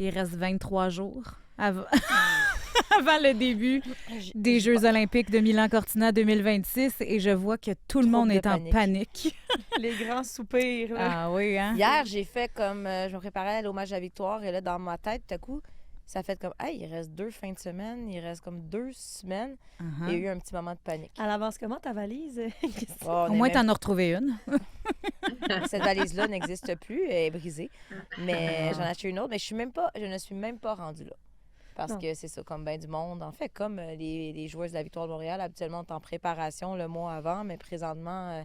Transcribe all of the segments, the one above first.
Il reste 23 jours avant, avant le début des Jeux olympiques de Milan-Cortina 2026 et je vois que tout le monde est en panique. Les grands soupirs, là. Ah oui, hein? Hier, j'ai fait comme... je me préparais à l'hommage à la victoire et là, dans ma tête, tout à coup, ça fait comme, hey, il reste 2 fins de semaine, il reste comme 2 semaines. Il y a eu un petit moment de panique. Elle avance comment, ta valise, Christine? Oh, Au moins, t'en as retrouvé une. Cette valise-là n'existe plus, elle est brisée. Mais j'en ai acheté une autre, mais je ne suis même pas rendue là. Parce que c'est ça, comme bien du monde. En fait, comme les joueuses de la Victoire de Montréal, habituellement, sont en préparation le mois avant, mais présentement, la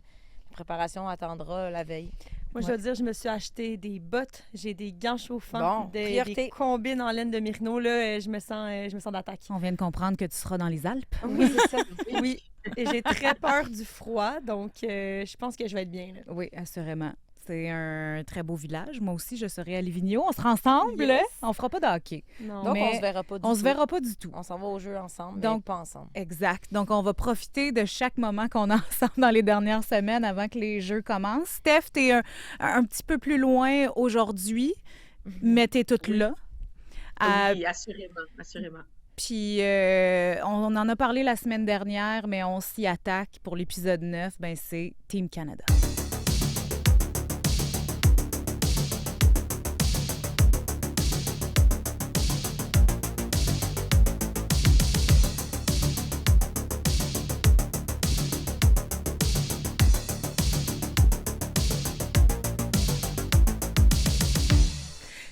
préparation attendra la veille. Moi, je dois dire, je me suis acheté des bottes, j'ai des gants chauffants, Bon, des combines en laine de Myrno, là, je me sens d'attaque. On vient de comprendre que tu seras dans les Alpes. Oui, c'est ça. Oui, et j'ai très peur du froid, donc je pense que je vais être bien, là. Oui, assurément. C'est un très beau village. Moi aussi, je serai à Livigno. On sera ensemble. Yes. On fera pas de hockey. Non. Donc, Mais on se verra pas du tout. On se verra pas du tout. On s'en va au jeu ensemble, Donc, mais pas ensemble. Exact. Donc, on va profiter de chaque moment qu'on a ensemble dans les dernières semaines avant que les Jeux commencent. Steph, t'es un petit peu plus loin aujourd'hui, mais t'es toute là. Oui, assurément. Puis, on en a parlé la semaine dernière, mais on s'y attaque pour l'épisode 9. Ben, c'est Team Canada.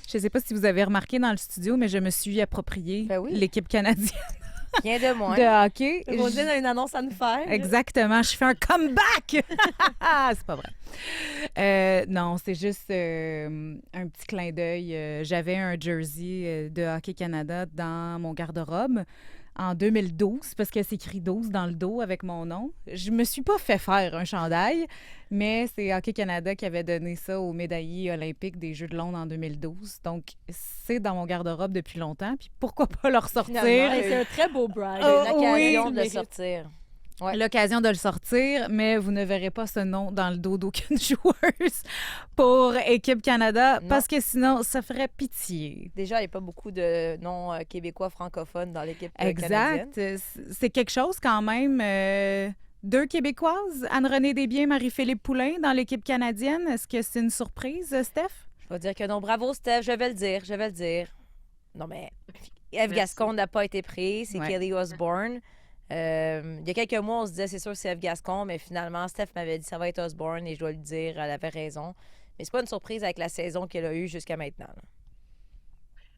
Je ne sais pas si vous avez remarqué dans le studio, mais je me suis appropriée l'équipe canadienne. Rien de moins. De hockey. Roselyne a une annonce à nous faire. Exactement. Je fais un comeback! C'est pas vrai. Non, c'est juste un petit clin d'œil. J'avais un jersey de Hockey Canada dans mon garde-robe en 2012 parce que c'est écrit 12 dans le dos avec mon nom. Je me suis pas fait faire un chandail, mais c'est Hockey Canada qui avait donné ça aux médaillés olympiques des Jeux de Londres en 2012. Donc, c'est dans mon garde-robe depuis longtemps. Puis pourquoi pas le ressortir? C'est un très beau brag. L'occasion de le sortir. Ouais. L'occasion de le sortir, mais vous ne verrez pas ce nom dans le dos d'aucune joueuse pour Équipe Canada parce que sinon, ça ferait pitié. Déjà, il n'y a pas beaucoup de noms québécois francophones dans l'équipe canadienne. Exact. C'est quelque chose quand même. 2 Québécoises, Anne-Renée Desbiens, Marie-Philippe Poulain dans l'équipe canadienne. Est-ce que c'est une surprise, Steph? Je vais dire que non. Bravo, Steph. Je vais le dire. Non, mais Eve Gascon n'a pas été prise. C'est Kelly Osbourne. Il y a quelques mois, on se disait, c'est sûr, c'est Eve Gascon, mais finalement, Steph m'avait dit, ça va être Osbourne, et je dois lui dire, elle avait raison. Mais c'est pas une surprise avec la saison qu'elle a eue jusqu'à maintenant.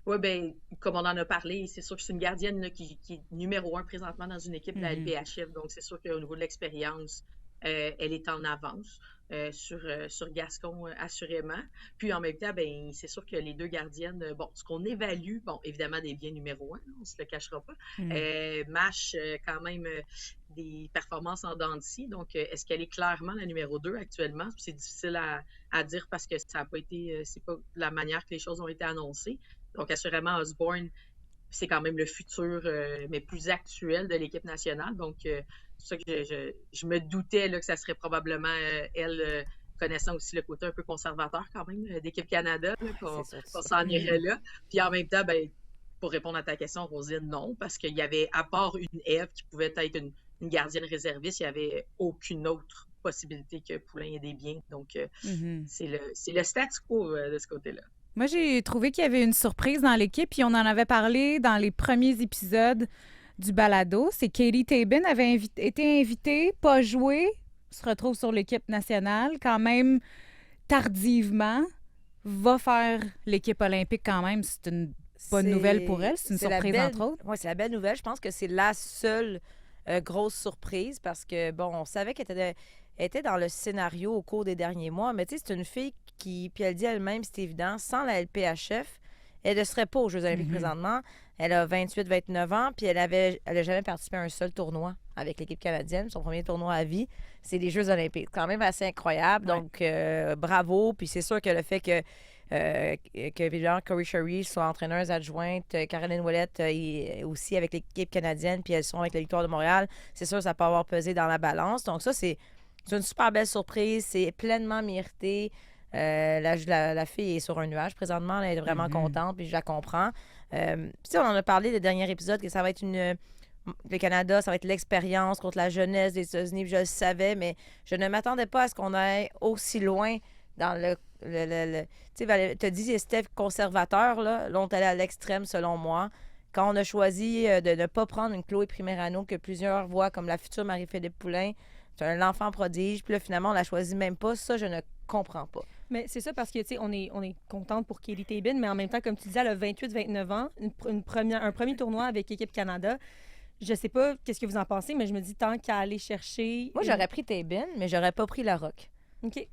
Oui, bien, comme on en a parlé, c'est sûr que c'est une gardienne là, qui est numéro 1 présentement dans une équipe de la LPHF, donc c'est sûr qu'au niveau de l'expérience, elle est en avance sur Gascon, assurément. Puis en même temps, ben, c'est sûr que les 2 gardiennes, bon, ce qu'on évalue, bon, évidemment, des biens numéro 1, on ne se le cachera pas, mâche quand même des performances en dents de scie. Donc, est-ce qu'elle est clairement la numéro 2 actuellement? C'est difficile à dire parce que ça n'a pas été, c'est pas la manière que les choses ont été annoncées. Donc, assurément, Osbourne, c'est quand même le futur, mais plus actuel de l'équipe nationale. Donc, c'est ça que je me doutais là, que ça serait probablement elle, connaissant aussi le côté un peu conservateur quand même d'équipe Canada, là, qu'on s'en irait là. Puis en même temps, ben, pour répondre à ta question, Roselyne, non, parce qu'il y avait, à part une Ève qui pouvait être une gardienne réserviste, il n'y avait aucune autre possibilité que Poulain ait des biens. Donc, c'est le statu quo de ce côté-là. Moi, j'ai trouvé qu'il y avait une surprise dans l'équipe, puis on en avait parlé dans les premiers épisodes du balado. C'est Katie Tabin avait été invitée, pas joué, se retrouve sur l'équipe nationale, quand même tardivement, va faire l'équipe olympique quand même. C'est une bonne nouvelle pour elle, c'est une surprise entre autres. Oui, c'est la belle nouvelle. Je pense que c'est la seule grosse surprise parce que, bon, on savait qu'elle était dans le scénario au cours des derniers mois, mais tu sais, c'est une fille qui, puis elle dit elle-même, c'est évident, sans la LPHF, elle ne serait pas aux Jeux olympiques présentement. Elle a 28-29 ans, puis elle a jamais participé à un seul tournoi avec l'équipe canadienne. Son premier tournoi à vie, c'est les Jeux olympiques. Quand même assez incroyable, donc bravo. Puis c'est sûr que le fait que évidemment, Corey Sherry soit entraîneuse adjointe, Caroline Ouellette est aussi avec l'équipe canadienne, puis elles sont avec la Victoire de Montréal, c'est sûr que ça peut avoir pesé dans la balance. Donc ça, c'est une super belle surprise, c'est pleinement mérité. La fille est sur un nuage présentement. Elle est vraiment contente, puis je la comprends. Puis on en a parlé le dernier épisode, que ça va être le Canada, ça va être l'expérience contre la jeunesse des États-Unis. Puis je le savais, mais je ne m'attendais pas à ce qu'on aille aussi loin dans tu sais, tu as dit, Steph, conservateur, là on est allé à l'extrême, selon moi. Quand on a choisi de ne pas prendre une Chloé Primerano, que plusieurs voient comme la future Marie-Philippe Poulin, c'est un enfant prodige, puis là, finalement, on la choisit même pas. Ça, je ne comprends pas. Mais c'est ça parce que, tu sais, on est contente pour Katie Tabin, mais en même temps, comme tu disais, elle a 28-29 ans, un premier tournoi avec Équipe Canada. Je sais pas qu'est-ce que vous en pensez, mais je me dis, tant qu'à aller chercher... Moi, j'aurais pris Tabin, mais j'aurais pas pris la Rock. OK.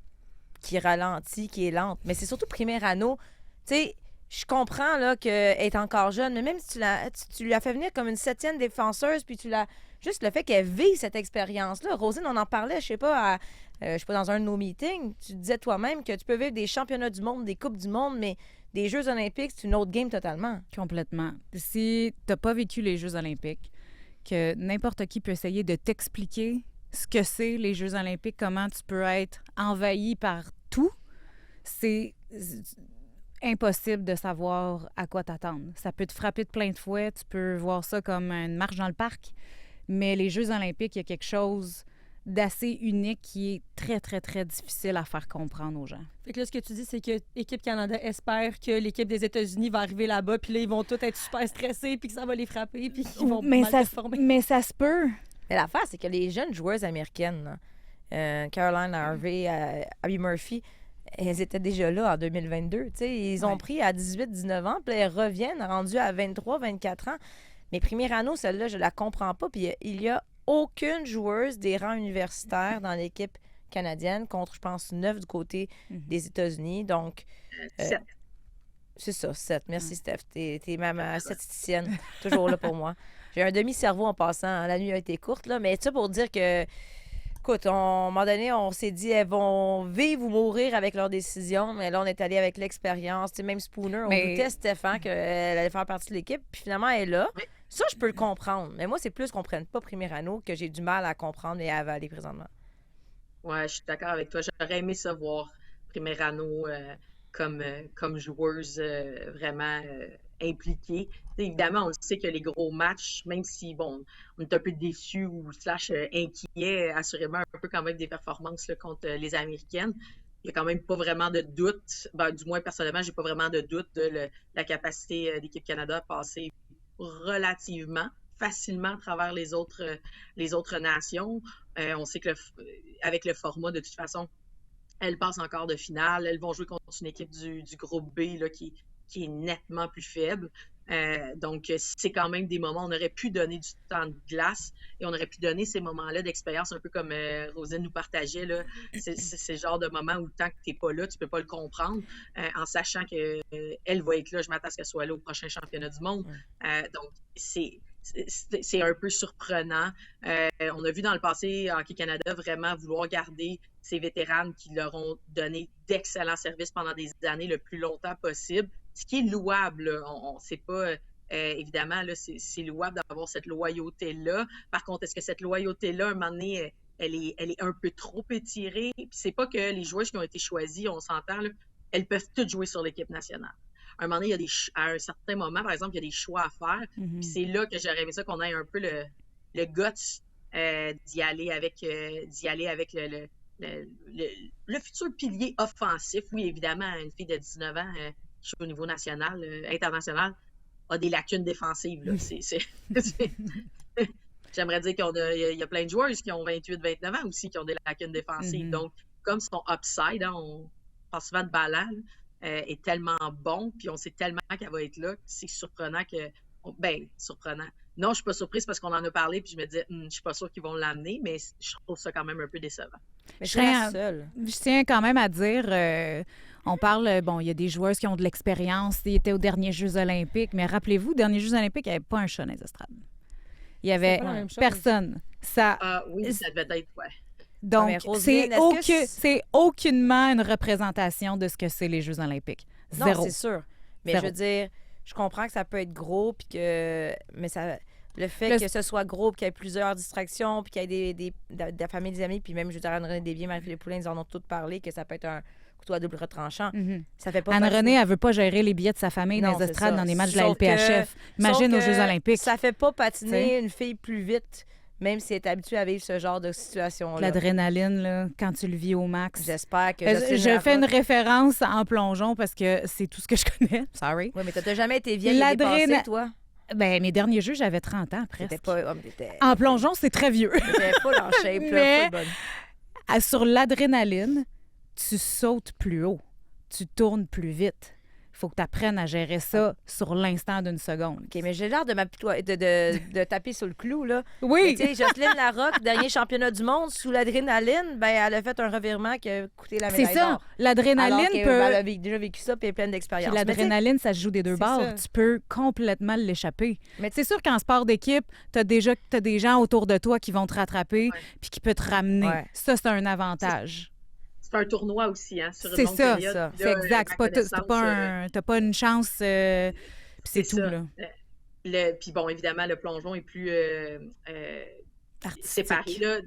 Qui ralentit, qui est lente. Mais c'est surtout Primerano. Tu sais, je comprends là, qu'elle est encore jeune, mais même si tu lui as fait venir comme une 7e défenseuse, puis tu l'as... Juste le fait qu'elle vit cette expérience-là. Rosine, on en parlait, je sais pas, dans un de nos meetings. Tu disais toi-même que tu peux vivre des championnats du monde, des Coupes du monde, mais des Jeux olympiques, c'est une autre game totalement. Complètement. Si t'as pas vécu les Jeux olympiques, que n'importe qui peut essayer de t'expliquer ce que c'est les Jeux olympiques, comment tu peux être envahi par tout, c'est impossible de savoir à quoi t'attendre. Ça peut te frapper de plein de fouet, tu peux voir ça comme une marche dans le parc, mais les Jeux olympiques, il y a quelque chose d'assez unique qui est très, très, très difficile à faire comprendre aux gens. Fait que là, ce que tu dis, c'est que l'Équipe Canada espère que l'équipe des États-Unis va arriver là-bas, puis là, ils vont tous être super stressés, puis que ça va les frapper, puis qu'ils vont mal performer. Mais ça se peut. Mais l'affaire, c'est que les jeunes joueuses américaines, là, Caroline Harvey, Abby Murphy, elles étaient déjà là en 2022. T'sais, ils ont pris à 18-19 ans, puis elles reviennent rendues à 23-24 ans. Mais Primerano, celle-là, je la comprends pas. Puis il y a aucune joueuse des rangs universitaires dans l'équipe canadienne contre, je pense, 9 du côté des États-Unis. Donc, 7. C'est ça, 7. Merci, Steph. T'es ma statisticienne. Toujours là pour moi. J'ai un demi-cerveau en passant. Hein. La nuit a été courte, là. Mais ça pour dire que, écoute, à un moment donné, on s'est dit, elles vont vivre ou mourir avec leurs décisions. Mais là, on est allé avec l'expérience. Tu sais, même Spooner, on doutait, Stéphane, qu'elle allait faire partie de l'équipe. Puis finalement, elle est là. Oui. Ça, je peux le comprendre. Mais moi, c'est plus qu'on ne prenne pas Primerano que j'ai du mal à comprendre et à avaler présentement. Ouais, je suis d'accord avec toi. J'aurais aimé savoir Primerano comme joueuse vraiment impliquée. T'sais, évidemment, on le sait que les gros matchs, même si, bon, on est un peu déçus ou inquiets, assurément un peu quand même des performances là, contre les Américaines, il n'y a quand même pas vraiment de doute. Ben, du moins, personnellement, j'ai pas vraiment de doute de la capacité d'équipe Canada à passer relativement facilement à travers les autres nations. On sait que avec le format, de toute façon, elles passent encore de finale. Elles vont jouer contre une équipe du groupe B là, qui est nettement plus faible. Donc, c'est quand même des moments où on aurait pu donner du temps de glace et on aurait pu donner ces moments-là d'expérience, un peu comme Rosine nous partageait. Là. C'est le genre de moment où tant que tu n'es pas là, tu ne peux pas le comprendre, en sachant qu'elle va être là, je m'attends à ce qu'elle soit là au prochain championnat du monde. Donc, c'est un peu surprenant. On a vu dans le passé Hockey Canada vraiment vouloir garder ces vétérans qui leur ont donné d'excellents services pendant des années le plus longtemps possible, ce qui est louable. On sait pas, évidemment, là, c'est louable d'avoir cette loyauté-là. Par contre, est-ce que cette loyauté-là, à un moment donné, elle est un peu trop étirée? Puis c'est pas que les joueuses qui ont été choisies, on s'entend, là, elles peuvent toutes jouer sur l'équipe nationale. À un moment donné, à un certain moment, par exemple, il y a des choix à faire. Puis c'est là que j'aurais aimé ça qu'on ait un peu le guts d'y aller avec le futur pilier offensif. Oui, évidemment, une fille de 19 ans qui joue au niveau national, international, a des lacunes défensives. Là. J'aimerais dire qu'il y a plein de joueuses qui ont 28-29 ans aussi qui ont des lacunes défensives. Donc, comme son upside, hein, on parle souvent de Ballon, est tellement bon, puis on sait tellement qu'elle va être là, c'est surprenant que... surprenant. Non, je suis pas surprise parce qu'on en a parlé, puis je me disais, je suis pas sûre qu'ils vont l'amener, mais je trouve ça quand même un peu décevant. Mais je suis la seule. Je tiens quand même à dire, on parle, il y a des joueuses qui ont de l'expérience, ils étaient aux derniers Jeux olympiques, mais rappelez-vous, aux derniers Jeux olympiques, il n'y avait pas un chat dans les estrades. Il n'y avait personne. Oui, ça devait être, ouais. Donc, c'est aucunement une représentation de ce que c'est les Jeux olympiques. Non, Zéro. C'est sûr. Mais je veux dire, je comprends que ça peut être gros, puis mais ça, le fait que ce soit gros, puis qu'il y ait plusieurs distractions, puis qu'il y ait de la famille, des amis, puis même, je veux dire, Anne-Renée Desbiens, Marie-Philippe Poulin, ils en ont toutes parlé, que ça peut être couteau à double retranchant. Mhm. Ça fait pas Anne-Renée, elle veut pas gérer les billets de sa famille dans Non, les c'est estrades, ça. dans les matchs de la Sauf que- LPHF. Imagine Sauf aux que Jeux olympiques. Ça fait pas patiner T'sais. une fille plus vite, même si elle est habituée à vivre ce genre de situation-là. L'adrénaline, là, quand tu le vis au max. J'espère que Je fais une référence en plongeon parce que c'est tout ce que je connais. Sorry. Oui, mais t'as jamais été vieille et L'adréna- dépassée, toi? Ben, mes derniers jeux, j'avais 30 ans presque. T'étais pas... t'étais En plongeon, c'est très vieux. t'étais full en shape, là, Mais- full bonne. Sur l'adrénaline, tu sautes plus haut. Tu tournes plus vite. Faut que tu apprennes à gérer ça sur l'instant d'une seconde. OK, mais j'ai l'air de taper sur le clou, là. Mais Oui! tu sais, Jocelyne Larocque, dernier championnat du monde, sous l'adrénaline, ben elle a fait un revirement qui a coûté la C'est médaille ça. d'or. L'adrénaline Alors qu'elle peut... a déjà vécu ça puis elle est pleine Puis d'expérience. Mais tu sais, l'adrénaline, ça se joue des deux c'est bords. ça. Tu peux complètement l'échapper. Mais C'est sûr qu'en sport d'équipe, t'as des gens autour de toi qui vont te rattraper puis qui peuvent te ramener. Ouais. Ça, c'est un avantage. C'est un tournoi aussi, hein, sur une C'est longue ça, période. ça. Puis C'est là, exact. ma T'as pas une chance, puis c'est tout, ça. là. Puis bon, évidemment, le plongeon est plus Artistique. séparé, là.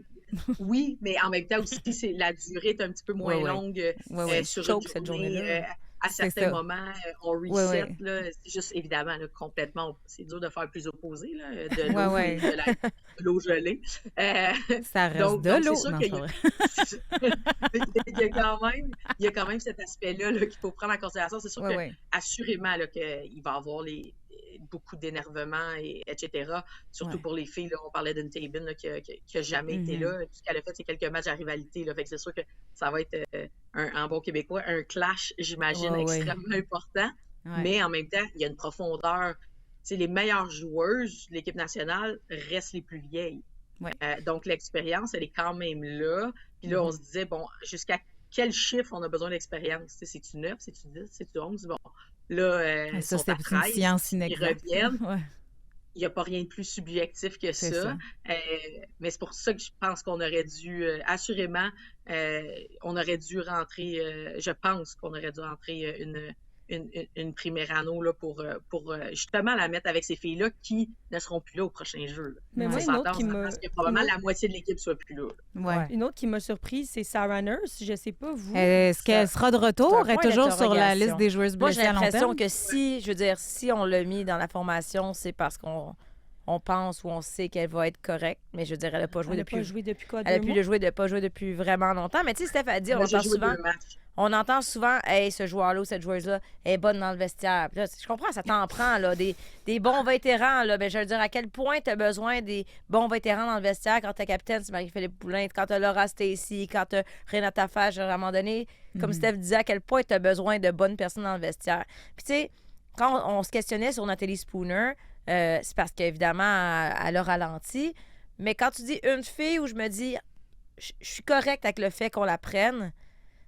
Oui, mais en même temps aussi, la durée est un petit peu moins Ouais, ouais. longue Ouais, ouais. sur Choke une cette journée. journée-là. À C'est certains ça. moments, on reset. Ouais, ouais. Là, c'est juste, évidemment, là, complètement... C'est dur de faire plus opposé, là, de l'eau Ouais, ouais. et de l'eau gelée. Ça reste Donc, de c'est l'eau. sûr Non, qu'il c'est y pas a- vrai. il y a quand même cet aspect-là là, qu'il faut prendre en considération. C'est sûr Ouais, que, ouais. assurément, là, qu'il va y avoir beaucoup d'énervement, etc. Surtout Ouais. pour les filles. Là, on parlait d'une Tabin là, qui a jamais été Mhm. là. Tout ce qu'elle a fait, c'est quelques matchs à rivalité. Là. Fait que c'est sûr que ça va être, en bon québécois, un clash, j'imagine, Ouais, ouais. extrêmement important. Ouais. Mais en même temps, il y a une profondeur. Tu sais, les meilleures joueuses de l'équipe nationale restent les plus vieilles. Ouais. Donc, l'expérience, elle est quand même là. Puis là, on se disait, bon, jusqu'à quel chiffre on a besoin d'expérience? Tu sais, c'est-tu 9, c'est-tu 10, c'est-tu 11? Bon, là, ils Ça, sont c'est à une 13, science ils inexacte. reviennent. Ouais. Il n'y a pas rien de plus subjectif que C'est ça. ça. Mais c'est pour ça que je pense qu'on aurait dû, assurément, on aurait dû rentrer, je pense qu'on aurait dû rentrer une Primerano là, pour justement la mettre avec ces filles-là qui ne seront plus là au prochain jeu. Là. Mais Ouais. moi, On une autre s'entend, qui on m'a... s'entend que probablement la moitié de l'équipe soit plus là. Ouais. Une autre qui m'a surprise, c'est Sarah Nurse. Je sais pas, vous. Est-ce qu'elle sera de retour? c'est un Elle est point toujours sur la d'interrogation. liste des joueuses Moi, j'ai blessées à long l'impression terme? que si on l'a mis dans la formation, c'est parce qu'on pense ou on sait qu'elle va être correcte. Mais je veux dire, elle n'a pas joué Elle n'a depuis. pas joué depuis quoi, Elle a 2 pu mois? pas jouer depuis vraiment longtemps. Mais tu sais, Steph a dit, Elle a juste joué souvent, 2 matchs. on entend souvent, hey, ce joueur-là ou cette joueuse-là est bonne dans le vestiaire. Puis là, je comprends, ça t'en prend, là, des bons vétérans. Là, ben, je veux dire, à quel point tu as besoin des bons vétérans dans le vestiaire quand ta capitaine, c'est Marie-Philippe Poulin, quand tu as Laura Stacey, quand tu as Renata Fage, à un moment donné, comme Steph disait, à quel point tu as besoin de bonnes personnes dans le vestiaire. Puis tu sais, quand on se questionnait sur Nathalie Spooner, c'est parce qu'évidemment, elle a ralenti. Mais quand tu dis une fille où je me dis, je suis correcte avec le fait qu'on la prenne,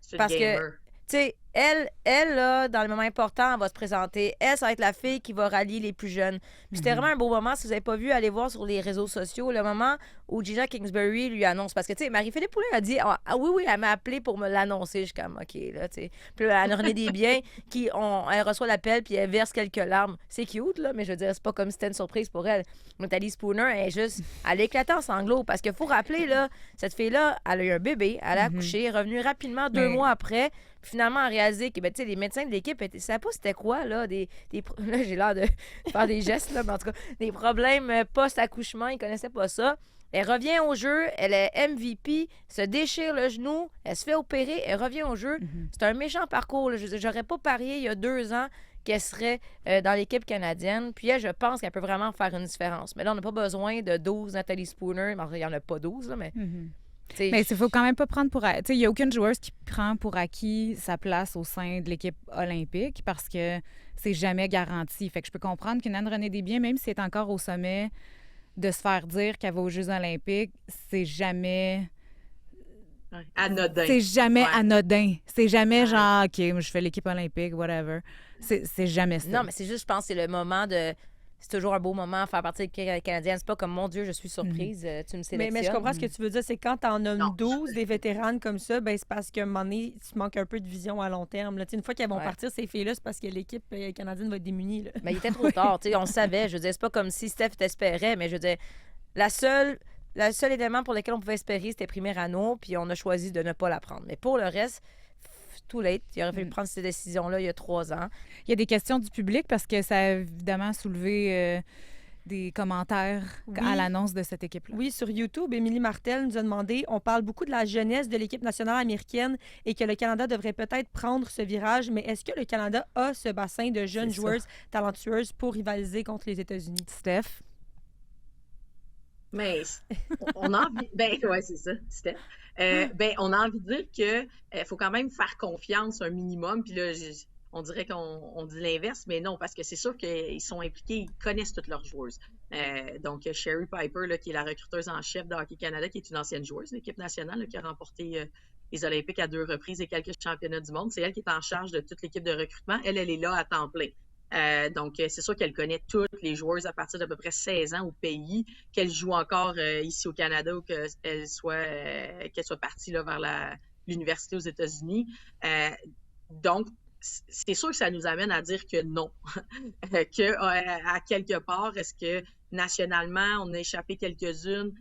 C'est une parce que, gamer. tu sais, elle, là, dans le moment important, elle va se présenter. Elle, ça va être la fille qui va rallier les plus jeunes. Puis c'était vraiment un beau moment. Si vous n'avez pas vu, allez voir sur les réseaux sociaux le moment où Gina Kingsbury lui annonce. Parce que, tu sais, Marie-Philippe Poulin a dit, ah oui, elle m'a appelé pour me l'annoncer. Je suis comme, OK, là, tu sais. Puis là, Anne-Renée Desbiens, elle reçoit l'appel puis elle verse quelques larmes. C'est cute, là, mais je veux dire, c'est pas comme si c'était une surprise pour elle. Nathalie Spooner, elle a éclaté en sanglots. Parce qu'il faut rappeler, là, cette fille-là, elle a eu un bébé, elle a accouché, elle est revenue rapidement 2 mois après. Puis finalement, elle a réalisé que, ben, tu sais, les médecins de l'équipe ne savaient pas c'était quoi, là, là, j'ai l'air de faire des gestes, là, mais en tout cas, des problèmes post-accouchement, ils ne connaissaient pas ça. Elle revient au jeu, elle est MVP, se déchire le genou, elle se fait opérer, elle revient au jeu. C'est un méchant parcours, là. J'aurais pas parié il y a 2 ans qu'elle serait dans l'équipe canadienne. Puis elle, je pense qu'elle peut vraiment faire une différence. Mais là, on n'a pas besoin de 12 Nathalie Spooner. Il n'y en a pas 12, là, mais... t'sais, Mais il faut quand même pas prendre pour... Tu sais, il n'y a aucune joueuse qui prend pour acquis sa place au sein de l'équipe olympique parce que c'est jamais garanti. Fait que je peux comprendre qu'une Anne-Renée Desbiens, même si elle est encore au sommet, de se faire dire qu'elle va aux Jeux olympiques, c'est jamais... Ouais. Anodin. C'est jamais Ouais. anodin. C'est jamais Ouais. genre, OK, moi, je fais l'équipe olympique, whatever. C'est jamais ça. Non, mais c'est juste, je pense que c'est le moment de... C'est toujours un beau moment, faire partie de l'équipe canadienne. C'est pas comme, mon Dieu, je suis surprise, tu me sélectionnes. Mais je comprends ce que tu veux dire. C'est quand t'en Non. nommes 12 des vétéranes comme ça, ben c'est parce qu'à un moment donné, tu manques un peu de vision à long terme. Là. Tu sais, une fois qu'elles vont Ouais. partir, ces filles-là, c'est parce que l'équipe canadienne va être démunie. Là. Mais il était trop tard, tu sais, on le savait. Je veux dire, c'est pas comme si Steph t'espérait, mais je veux dire, le seul élément pour lequel on pouvait espérer, c'était Primerano, puis on a choisi de ne pas la prendre. Mais pour le reste, too late. Il aurait fallu prendre cette décision-là il y a 3 ans. Il y a des questions du public parce que ça a évidemment soulevé des commentaires à l'annonce de cette équipe-là. Oui, sur YouTube, Émilie Martel nous a demandé, on parle beaucoup de la jeunesse de l'équipe nationale américaine et que le Canada devrait peut-être prendre ce virage, mais est-ce que le Canada a ce bassin de jeunes joueuses talentueuses pour rivaliser contre les États-Unis? Steph? Mais on a envie... Ben, ouais, c'est ça, Steph. Ben, on a envie de dire que faut quand même faire confiance un minimum. Puis là, on dirait qu'on dit l'inverse, mais non, parce que c'est sûr qu'ils sont impliqués, ils connaissent toutes leurs joueuses. Donc, Sherry Piper, là, qui est la recruteuse en chef de Hockey Canada, qui est une ancienne joueuse de l'équipe nationale, là, qui a remporté les Olympiques à 2 reprises et quelques championnats du monde. C'est elle qui est en charge de toute l'équipe de recrutement. Elle est là à temps plein. Donc, c'est sûr qu'elle connaît toutes les joueuses à partir d'à peu près 16 ans au pays, qu'elle joue encore ici au Canada ou qu'elle soit partie là, vers l'université aux États-Unis. Donc, c'est sûr que ça nous amène à dire que non. Que à quelque part, est-ce que nationalement, on a échappé quelques-unes?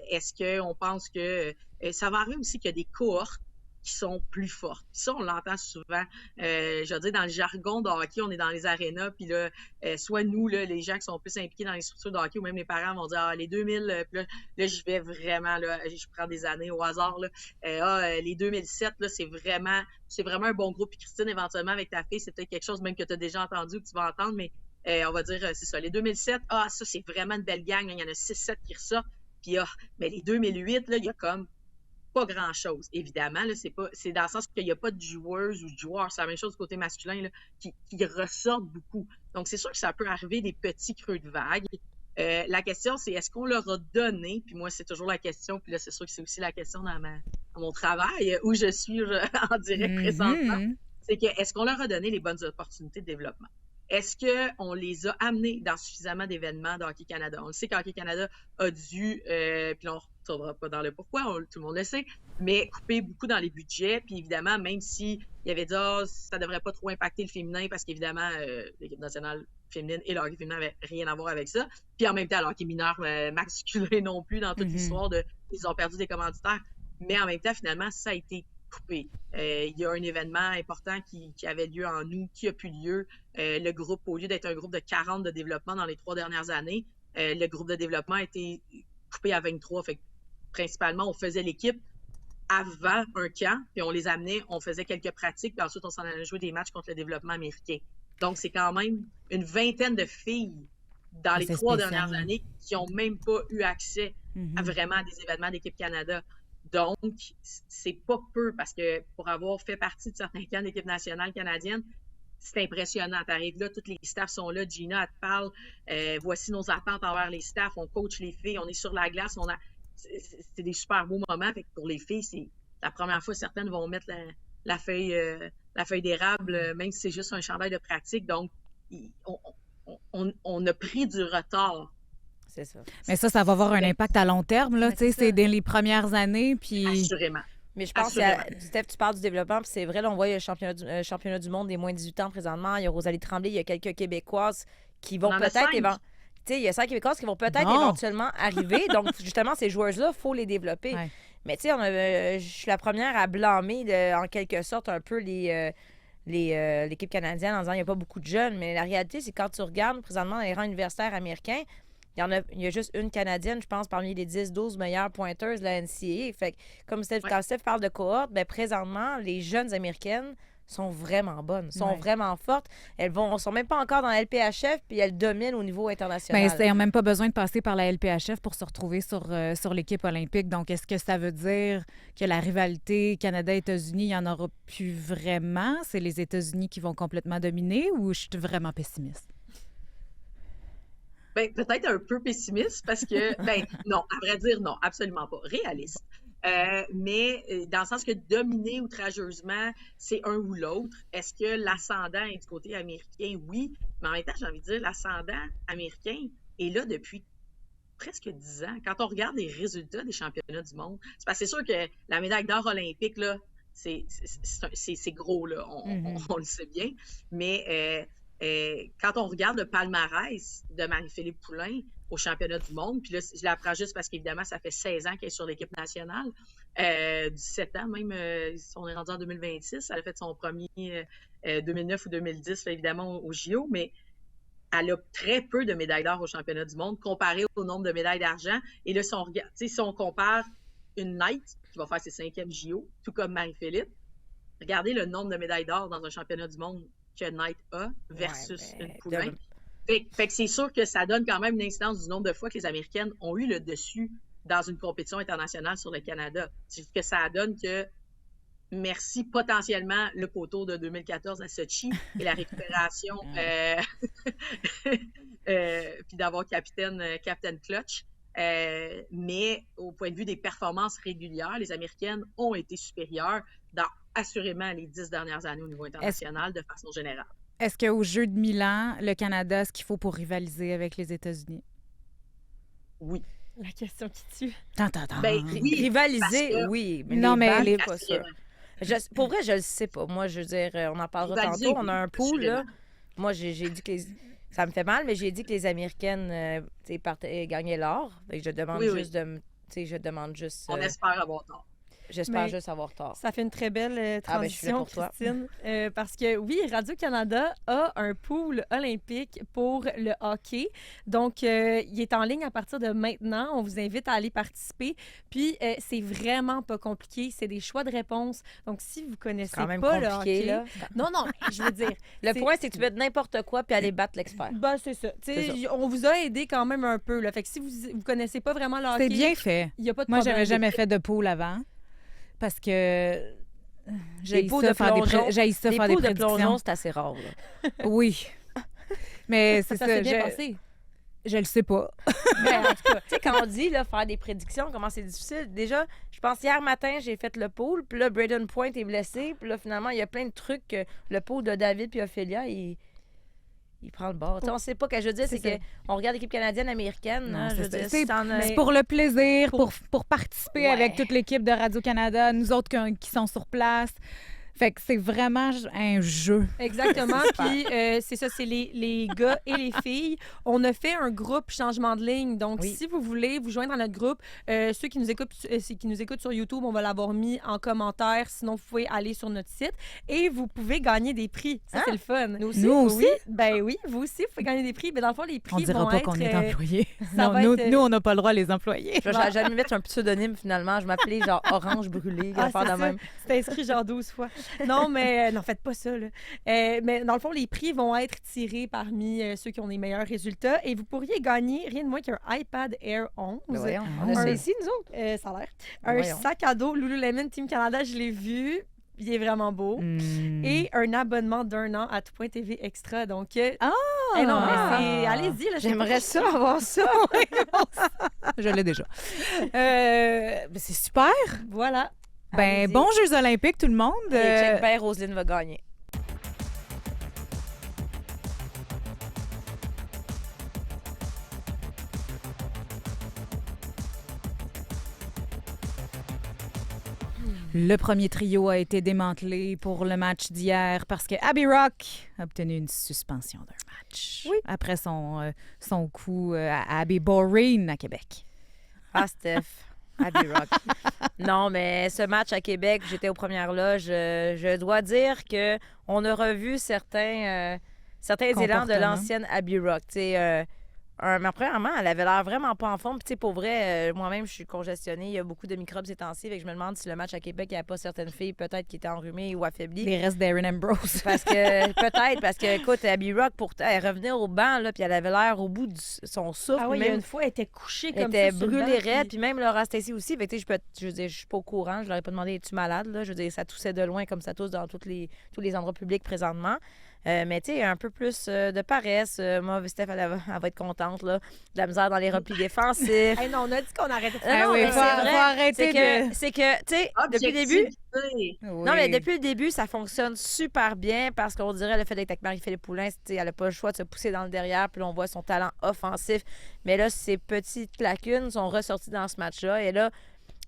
Est-ce qu'on pense que ça va arriver aussi qu'il y a des cohortes qui sont plus fortes. Ça, on l'entend souvent. Je veux dire, dans le jargon de hockey, on est dans les arénas, puis là, soit nous, là, les gens qui sont plus impliqués dans les structures de hockey, ou même les parents vont dire, les 2000, puis là, j'y vais vraiment, là, je prends des années au hasard, là. Les 2007, là, c'est vraiment un bon groupe. Puis Christine, éventuellement, avec ta fille, c'est peut-être quelque chose même que tu as déjà entendu ou que tu vas entendre, mais on va dire, c'est ça. Les 2007, ça, c'est vraiment une belle gang. Là, il y en a 6-7 qui ressortent. Puis, mais les 2008, là, il y a comme pas grand-chose, évidemment. Là, c'est dans le sens qu'il n'y a pas de joueuses ou de joueurs. C'est la même chose du côté masculin là, qui ressortent beaucoup. Donc, c'est sûr que ça peut arriver des petits creux de vague. La question, c'est est-ce qu'on leur a donné, puis moi, c'est toujours la question, puis là, c'est sûr que c'est aussi la question dans mon travail, où je suis en direct présentement, c'est que est-ce qu'on leur a donné les bonnes opportunités de développement? Est-ce qu'on les a amenés dans suffisamment d'événements de Hockey Canada? On le sait qu'Hockey Canada a dû, puis là, on ne retournera pas dans le pourquoi, tout le monde le sait, mais couper beaucoup dans les budgets. Puis évidemment, même s'il y avait dit ça ne devrait pas trop impacter le féminin, parce qu'évidemment, l'équipe nationale féminine et le hockey féminin n'avaient rien à voir avec ça. Puis en même temps, le hockey mineur masculin non plus, dans toute l'histoire, ils ont perdu des commanditaires. Mais en même temps, finalement, ça a été coupé. Il y a un événement important qui avait lieu en août, qui a plus lieu. Le groupe, au lieu d'être un groupe de 40 de développement dans les 3 dernières années, le groupe de développement a été coupé à 23. Fait que, principalement, on faisait l'équipe avant un camp, puis on les amenait, on faisait quelques pratiques, puis ensuite, on s'en allait jouer des matchs contre le développement américain. Donc, c'est quand même une vingtaine de filles dans les 3 dernières années qui n'ont même pas eu accès à vraiment des événements d'équipe Canada. Donc, c'est pas peu, parce que pour avoir fait partie de certains camps d'équipe nationale canadienne, c'est impressionnant. T'arrives là, tous les staffs sont là, Gina, elle te parle, voici nos attentes envers les staffs, on coach les filles, on est sur la glace, c'est des super beaux moments. Fait que pour les filles, c'est la première fois, certaines vont mettre la feuille d'érable, même si c'est juste un chandail de pratique. Donc, on a pris du retard. C'est ça. Mais ça va avoir un impact à long terme, là. Tu sais, c'est dès les premières années, puis... Assurément. Mais je pense que, Steph, tu parles du développement, puis c'est vrai, là, on voit le championnat du monde des moins de 18 ans présentement. Il y a Rosalie Tremblay, il y a quelques Québécoises qui vont peut-être... Il y a 5 Québécoises qui vont peut-être éventuellement arriver. Donc, justement, ces joueuses-là, il faut les développer. Ouais. Mais tu sais, je suis la première à blâmer, en quelque sorte, un peu l'équipe canadienne en disant qu'il n'y a pas beaucoup de jeunes. Mais la réalité, c'est que quand tu regardes présentement dans les rangs universitaires américains, il y a juste une Canadienne, je pense, parmi les 10-12 meilleures pointeuses de la NCAA. Fait que, comme quand Steph parle de cohorte, présentement, les jeunes Américaines sont vraiment bonnes, sont vraiment fortes. Elles sont même pas encore dans la LPHF, puis elles dominent au niveau international. Elles n'ont même pas besoin de passer par la LPHF pour se retrouver sur l'équipe olympique. Donc, est-ce que ça veut dire que la rivalité Canada-États-Unis, il n'y en aura plus vraiment? C'est les États-Unis qui vont complètement dominer, ou je suis vraiment pessimiste? Peut-être un peu pessimiste parce que, non, à vrai dire, non, absolument pas. Réaliste. Mais dans le sens que dominer outrageusement, c'est un ou l'autre. Est-ce que l'ascendant est du côté américain? Oui. Mais en même temps, j'ai envie de dire, l'ascendant américain est là depuis presque 10 ans. Quand on regarde les résultats des championnats du monde, c'est parce que c'est sûr que la médaille d'or olympique, là, c'est gros, là. On le sait bien. Mais quand on regarde le palmarès de Marie-Philippe Poulin au championnat du monde, puis là, je la prends juste parce qu'évidemment, ça fait 16 ans qu'elle est sur l'équipe nationale, 17 ans même. On est rendu en 2026. Elle a fait son premier 2009 ou 2010, là, évidemment, au JO, mais elle a très peu de médailles d'or au championnat du monde comparé au nombre de médailles d'argent. Et là, si on compare une Knight qui va faire ses 5e JO, tout comme Marie-Philippe, regardez le nombre de médailles d'or dans un championnat du monde que Knight a versus une Poulain. Fait que c'est sûr que ça donne quand même une incidence du nombre de fois que les Américaines ont eu le dessus dans une compétition internationale sur le Canada. C'est juste que ça donne que merci potentiellement le poteau de 2014 à Sochi et la récupération puis d'avoir Captain Clutch. Mais au point de vue des performances régulières, les Américaines ont été supérieures dans assurément les 10 dernières années au niveau international de façon générale. Est-ce qu'aux Jeux de Milan, le Canada a ce qu'il faut pour rivaliser avec les États-Unis? Oui. La question qui tue. Ben, oui, rivaliser, oui. Mais non, mais les pas ça. Pour vrai, je le sais pas. Moi, je veux dire, on en parlera tantôt. On a un pool, là. Moi, j'ai dit que ça me fait mal, mais j'ai dit que les Américaines gagnaient l'or. Je demande je demande juste... On espère avoir tort. J'espère juste avoir tort. Ça fait une très belle transition, Christine. Parce que oui, Radio-Canada a un pool olympique pour le hockey. Donc, il est en ligne à partir de maintenant. On vous invite à aller participer. Puis, c'est vraiment pas compliqué. C'est des choix de réponse. Donc, si vous connaissez pas le hockey... Là. Non, je veux dire... Le point, c'est que tu peux être n'importe quoi puis aller battre l'expert. Ben, c'est ça. On vous a aidé quand même un peu. Là. Fait que si vous connaissez pas vraiment le hockey... C'est bien fait. Il y a pas de Moi, problème. j'avais jamais fait de pool avant. Parce que j'ai poules de plongeon de plongeon, c'est assez rare. Là. Oui. Mais c'est ça. Ça s'est bien passé. Je le sais pas. Mais en tout cas, tu sais, quand on dit là, faire des prédictions, comment c'est difficile. Déjà, je pense hier matin, j'ai fait le pool, puis là, Braden Point est blessé, puis là, finalement, il y a plein de trucs que le pool de David puis Ophélia, il prend le bord. On sait pas ce que je veux dire, c'est qu'on regarde l'équipe canadienne, américaine. Non, c'est pour le plaisir, pour participer avec toute l'équipe de Radio-Canada, nous autres qui sont sur place. Fait que c'est vraiment un jeu. Exactement. Puis c'est ça, c'est les gars et les filles. On a fait un groupe changement de ligne. Donc, si vous voulez vous joindre dans notre groupe, ceux qui nous écoutent sur YouTube, on va l'avoir mis en commentaire. Sinon, vous pouvez aller sur notre site et vous pouvez gagner des prix. Ça, c'est le fun. Nous aussi? Oui. Ben oui, vous aussi, vous pouvez gagner des prix. Mais dans le fond, les prix on dira vont pas être... qu'on est employés. Nous, on n'a pas le droit à les employer. J'allais me mettre un pseudonyme, finalement. Je m'appelais genre Orange Brûlé. De même. C'est inscrit genre 12 fois. Non, mais n'en faites pas ça. Là. Mais dans le fond, les prix vont être tirés parmi ceux qui ont les meilleurs résultats et vous pourriez gagner rien de moins qu'un iPad Air 11. On a ça ici, nous autres. Ça a l'air. Un sac à dos Lululemon Team Canada, je l'ai vu. Il est vraiment beau. Et un abonnement d'1 an à Tout.tv Extra. Donc, allez-y. Là, j'aimerais ça avoir ça. Je l'ai déjà. C'est super. Voilà. Ben, bons Jeux olympiques, tout le monde. Check bien, Roselyne va gagner. Le premier trio a été démantelé pour le match d'hier parce que Abby Rock a obtenu une suspension d'un match après son coup à Abby Boring à Québec. Ah, Steph. Abby Rock. Non, mais ce match à Québec, j'étais aux premières loges. Je dois dire qu'on a revu certains élans de l'ancienne Abby Rock. Mais premièrement, elle avait l'air vraiment pas en forme. Puis, pour vrai, moi-même, je suis congestionnée. Il y a beaucoup de microbes ces temps-ci. Je me demande si le match à Québec, il n'y a pas certaines filles peut-être qui étaient enrhumées ou affaiblies. Les restes d'Erin Ambrose. Parce que, écoute, Abby Rock, elle revenait au banc, là, puis elle avait l'air au bout de son souffle. Ah oui, une fois, elle était couchée comme ça. Elle était brûlée raide. Puis même Laura Stacy aussi. Fait que, je veux dire, je suis pas au courant. Je leur ai pas demandé, es-tu malade? Là? Je veux dire, ça toussait de loin comme ça tousse dans tous les endroits publics présentement. Mais tu sais, un peu plus de paresse. Moi, Steph, elle va être contente, là. De la misère dans les replis défensifs. Hey, non, on a dit qu'on arrêtait de faire. Non, mais c'est vrai. Faut arrêter c'est que, tu sais, depuis le début... Non, mais depuis le début, ça fonctionne super bien parce qu'on dirait le fait d'être avec Marie-Philippe Poulin, elle n'a pas le choix de se pousser dans le derrière, puis là, on voit son talent offensif. Mais là, ces petites lacunes sont ressorties dans ce match-là. Et là,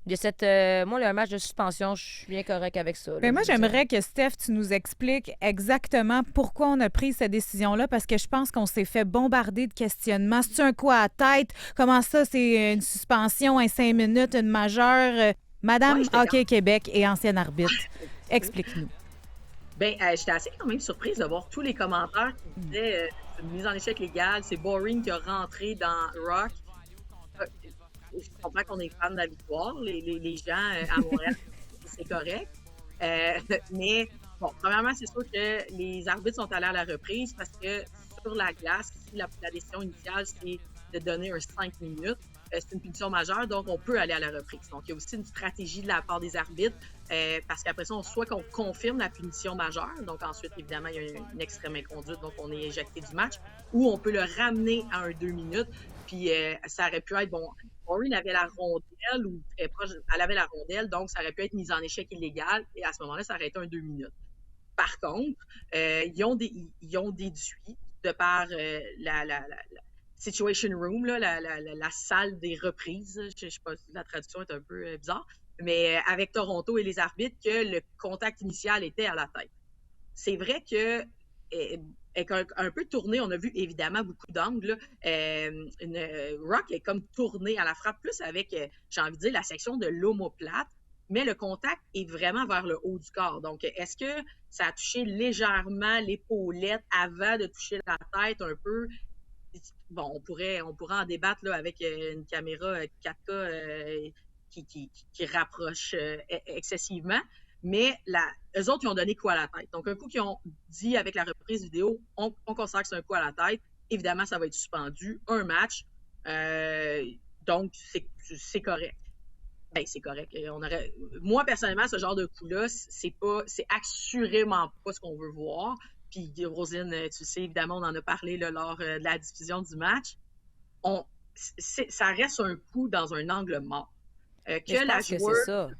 il y a moi, le match de suspension, je suis bien correct avec ça. Mais moi, j'aimerais que, Steph, tu nous expliques exactement pourquoi on a pris cette décision-là, parce que je pense qu'on s'est fait bombarder de questionnements. C'est-tu un coup à la tête? Comment ça, c'est une suspension, un 5 minutes, une majeure? Madame Ouais, j'étais Hockey Québec et ancienne arbitre, explique-nous. Ben, j'étais assez quand même surprise de voir tous les commentaires qui disaient c'est une mise en échec légale, c'est boring qui a rentré dans Rock. Je comprends qu'on est fan de la victoire, les gens à Montréal, c'est correct. Mais bon, premièrement, c'est sûr que les arbitres sont allés à la reprise parce que sur la glace, si la décision initiale, c'est de donner un 5 minutes, c'est une punition majeure, donc on peut aller à la reprise. Donc, il y a aussi une stratégie de la part des arbitres parce qu'après ça, soit qu'on confirme la punition majeure, donc ensuite, évidemment, il y a une extrême inconduite, donc on est éjecté du match, ou on peut le ramener à un 2 minutes, puis ça aurait pu être, bon, Maureen avait la rondelle ou très proche, elle avait la rondelle, donc ça aurait pu être mise en échec illégal, et à ce moment-là, ça aurait été un 2 minutes. Par contre, ils ont déduit, de par la Situation Room, là, la salle des reprises, je sais pas, la traduction est un peu bizarre, mais avec Toronto et les arbitres, que le contact initial était à la tête. C'est vrai que avec un peu tourné, on a vu évidemment beaucoup d'angles. Rock est comme tourné à la frappe, plus avec, j'ai envie de dire, la section de l'omoplate, mais le contact est vraiment vers le haut du corps. Donc, est-ce que ça a touché légèrement l'épaulette avant de toucher la tête un peu? Bon, on pourrait en débattre là, avec une caméra 4K qui rapproche excessivement, mais eux autres, ils ont donné coup à la tête. Donc, un coup qu'ils ont dit avec la reprise vidéo, on considère que c'est un coup à la tête. Évidemment, ça va être suspendu. Un match. Donc, c'est correct. Ben, c'est correct. Moi, personnellement, ce genre de coup-là, c'est assurément pas ce qu'on veut voir. Puis, Roselyne, tu sais, évidemment, on en a parlé là, lors de la diffusion du match. Ça reste un coup dans un angle mort. Que la joueuse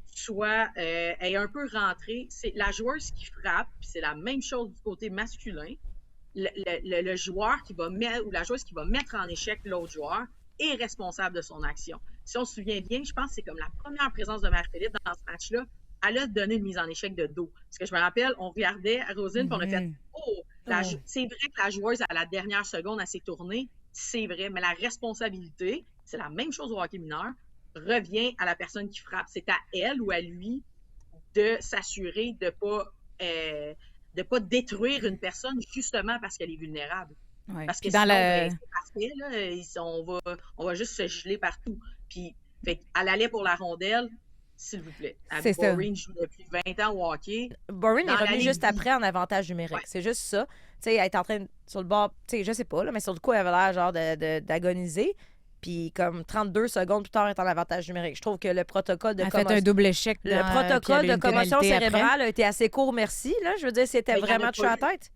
soit ait un peu rentré, c'est la joueuse qui frappe, puis c'est la même chose du côté masculin. Le joueur qui va mettre, ou la joueuse qui va mettre en échec l'autre joueur est responsable de son action. Si on se souvient bien, je pense que c'est comme la première présence de Marie-Philippe dans ce match-là, elle a donné une mise en échec de dos. Parce que je me rappelle, on regardait à Rosine, puis on a fait c'est vrai que la joueuse, à la dernière seconde, elle s'est tournée. C'est vrai, mais la responsabilité, c'est la même chose au hockey mineur, revient à la personne qui frappe. C'est à elle ou à lui de s'assurer de pas détruire une personne justement parce qu'elle est vulnérable. Ouais. Parce que sinon, c'est parfait, là, on va juste se geler partout. Puis, elle allait pour la rondelle, s'il vous plaît. Maureen joue depuis 20 ans au hockey. Maureen est revenue juste après en avantage numérique. Ouais. C'est juste ça. Tu sais, elle est en train, sur le bord, tu sais, je sais pas, là, mais sur le coup, elle avait l'air genre d'agoniser. Puis comme 32 secondes plus tard, elle est en avantage numérique. Je trouve que le protocole de commotion... fait un double échec. Le protocole de commotion cérébrale a été assez court, merci. Là. Je veux dire, c'était vraiment touché à la tête.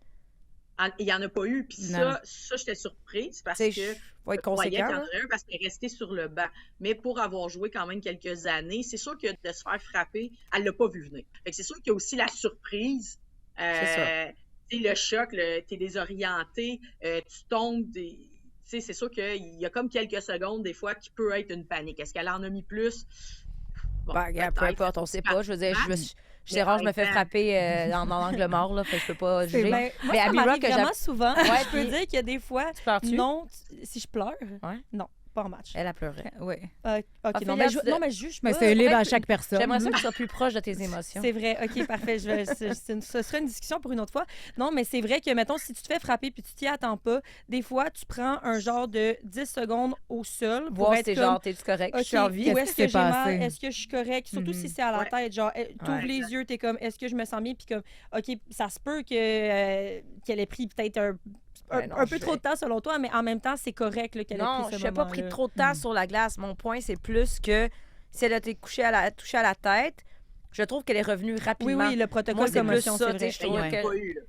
Il n'y en a pas eu. Puis ça, j'étais surprise parce que faut être conséquent, qu'il y en a un parce qu'elle est restée sur le banc. Mais pour avoir joué quand même quelques années, c'est sûr que de se faire frapper, elle ne l'a pas vu venir. Fait que c'est sûr qu'il y a aussi la surprise. Le choc, tu es désorienté, tu tombes. C'est sûr qu'il y a comme quelques secondes, des fois, qui peut être une panique. Est-ce qu'elle en a mis plus? Bon, peu importe, on ne sait pas. Je veux dire, c'est rare, je me fais frapper dans l'angle mort, là, fait que je peux pas juger. Mais ça m'arrive vraiment souvent. Ouais, je peux dire qu'il y a des fois, non, si je pleure, non. Pas en match. Elle a pleuré. Oui. OK, non, mais juge pas. Mais c'est libre à chaque personne. J'aimerais ça que tu sois plus proche de tes émotions. C'est vrai. OK, parfait. Ce sera une discussion pour une autre fois. Non, mais c'est vrai que, mettons, si tu te fais frapper puis tu t'y attends pas, des fois, tu prends un genre de 10 secondes au sol pour être comme... genre, t'es-tu correct? Okay, je suis en vie. Où est-ce que j'ai mal? Est-ce que je suis correct? Surtout si c'est à la tête. Genre, t'ouvres les yeux, t'es comme, est-ce que je me sens bien? Puis comme, OK, ça se peut qu'elle ait pris peut-être un peu trop de temps selon toi, mais en même temps, c'est correct qu'elle ait pris ce moment-là. Non, je n'ai pas pris trop de temps sur la glace. Mon point, c'est plus que si elle a été touchée à la tête, je trouve qu'elle est revenue rapidement. Oui, le protocole de commotion, c'est vrai. Je trouve que...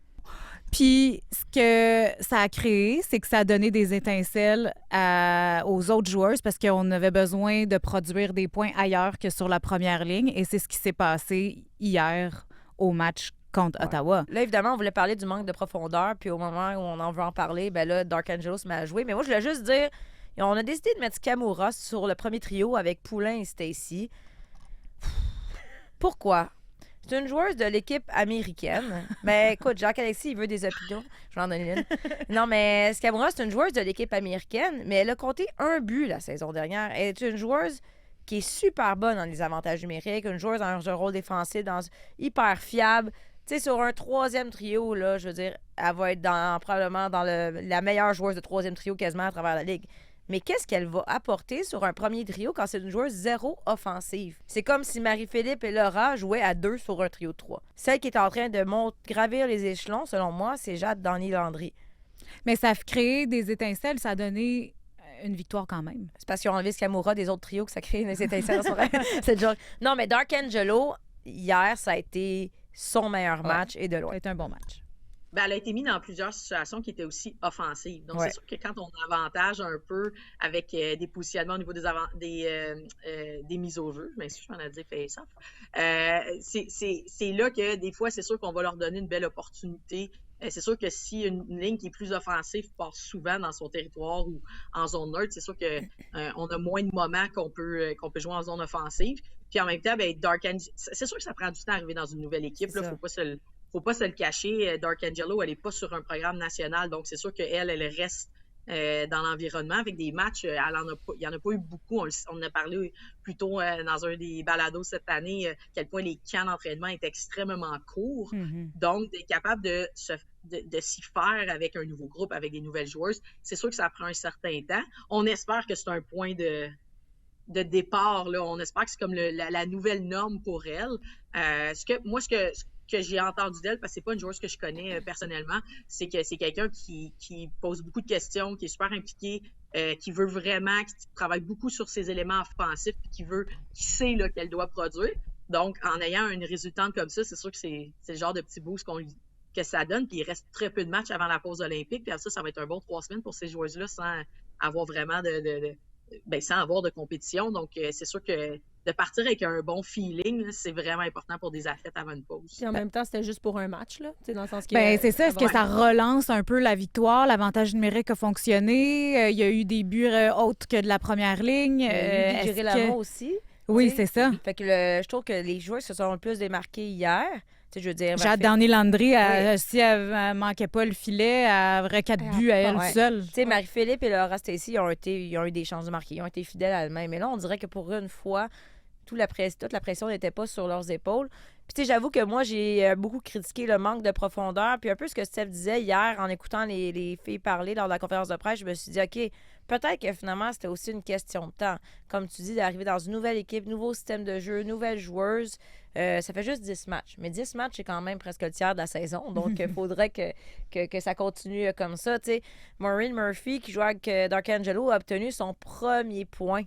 Puis, ce que ça a créé, c'est que ça a donné des étincelles aux autres joueuses parce qu'on avait besoin de produire des points ailleurs que sur la première ligne. Et c'est ce qui s'est passé hier au match contre Ottawa. Là, évidemment, on voulait parler du manque de profondeur, puis au moment où on en veut en parler, ben là, Dark Angels m'a joué. Mais moi, je voulais juste dire, on a décidé de mettre Kamura sur le premier trio avec Poulin et Stacy. Pourquoi? C'est une joueuse de l'équipe américaine. Mais écoute, Jacques-Alexis, il veut des opinions. Je vais en donner une. Non, mais Kamura, c'est une joueuse de l'équipe américaine, mais elle a compté un but la saison dernière. Elle est une joueuse qui est super bonne dans les avantages numériques, une joueuse dans un rôle défensif, hyper fiable. Tu sais, sur un troisième trio, là, je veux dire, elle va être probablement dans la meilleure joueuse de troisième trio quasiment à travers la ligue. Mais qu'est-ce qu'elle va apporter sur un premier trio quand c'est une joueuse zéro offensive? C'est comme si Marie-Philippe et Laura jouaient à 2 sur un trio de 3. Celle qui est en train de gravir les échelons, selon moi, c'est Jade Dany-Landry. Mais ça a créé des étincelles, ça a donné une victoire quand même. C'est parce qu'ils ont enlevé Scamora des autres trios que ça crée des étincelles. C'est genre... Non, mais Dark Angelo, hier, ça a été son meilleur match et de loin. Ça a été un bon match. Ben, elle a été mise dans plusieurs situations qui étaient aussi offensives. Donc, Ouais. c'est sûr que quand on avantage un peu avec des positionnements au niveau des mises au jeu, je m'excuse, je m'en ai dit face-off, c'est là que des fois, c'est sûr qu'on va leur donner une belle opportunité. C'est sûr que si une ligne qui est plus offensive passe souvent dans son territoire ou en zone neutre, c'est sûr que on a moins de moments qu'on peut jouer en zone offensive. Puis en même temps, ben, c'est sûr que ça prend du temps à arriver dans une nouvelle équipe. C'est Là, ça. faut pas se le cacher. Dark Angelo, elle n'est pas sur un programme national, donc c'est sûr qu'elle reste dans l'environnement. Avec des matchs, il n'y en a pas eu beaucoup. On en a parlé plus tôt dans un des balados cette année, à quel point les camps d'entraînement étaient extrêmement courts. Donc, d'être capable de s'y faire avec un nouveau groupe, avec des nouvelles joueuses, c'est sûr que ça prend un certain temps. On espère que c'est un point de départ. Là. On espère que c'est comme la nouvelle norme pour elle. Ce que j'ai entendu d'elle, parce que c'est pas une joueuse que je connais personnellement, c'est que c'est quelqu'un qui pose beaucoup de questions, qui est super impliqué, qui veut vraiment, qui travaille beaucoup sur ses éléments offensifs, puis qui sait là, qu'elle doit produire. Donc, en ayant une résultante comme ça, c'est sûr que c'est le genre de petit boost que ça donne. Puis il reste très peu de matchs avant la pause olympique. Puis ça va être un bon 3 semaines pour ces joueuses-là sans avoir vraiment sans avoir de compétition. Donc, c'est sûr que de partir avec un bon feeling, là, c'est vraiment important pour des athlètes avant une pause. Puis en même temps, c'était juste pour un match, là. Dans le sens que. Ben, c'est ça. Est-ce que ça relance un peu la victoire? L'avantage numérique a fonctionné? Il y a eu des buts autres que de la première ligne. Gérer la main aussi. Oui, c'est ça. Fait que je trouve que les joueurs se sont le plus démarqués hier. Je veux dire, Jade Dany-Landry, si elle manquait pas le filet, elle aurait 4 buts à elle seule. Tu sais, Marie-Philippe et Laura Stacey, ils ont eu des chances de marquer. Ils ont été fidèles à elles-mêmes. Mais là, on dirait que pour une fois, toute la pression n'était pas sur leurs épaules. Puis, tu sais, j'avoue que moi, j'ai beaucoup critiqué le manque de profondeur. Puis, un peu ce que Steph disait hier en écoutant les filles parler lors de la conférence de presse, je me suis dit, OK, peut-être que finalement, c'était aussi une question de temps. Comme tu dis, d'arriver dans une nouvelle équipe, nouveau système de jeu, nouvelle joueuse. Ça fait juste 10 matchs. Mais 10 matchs, c'est quand même presque le tiers de la saison. Donc, il faudrait que ça continue comme ça. Tu sais, Maureen Murphy, qui joue avec Dark Angelo, a obtenu son premier point.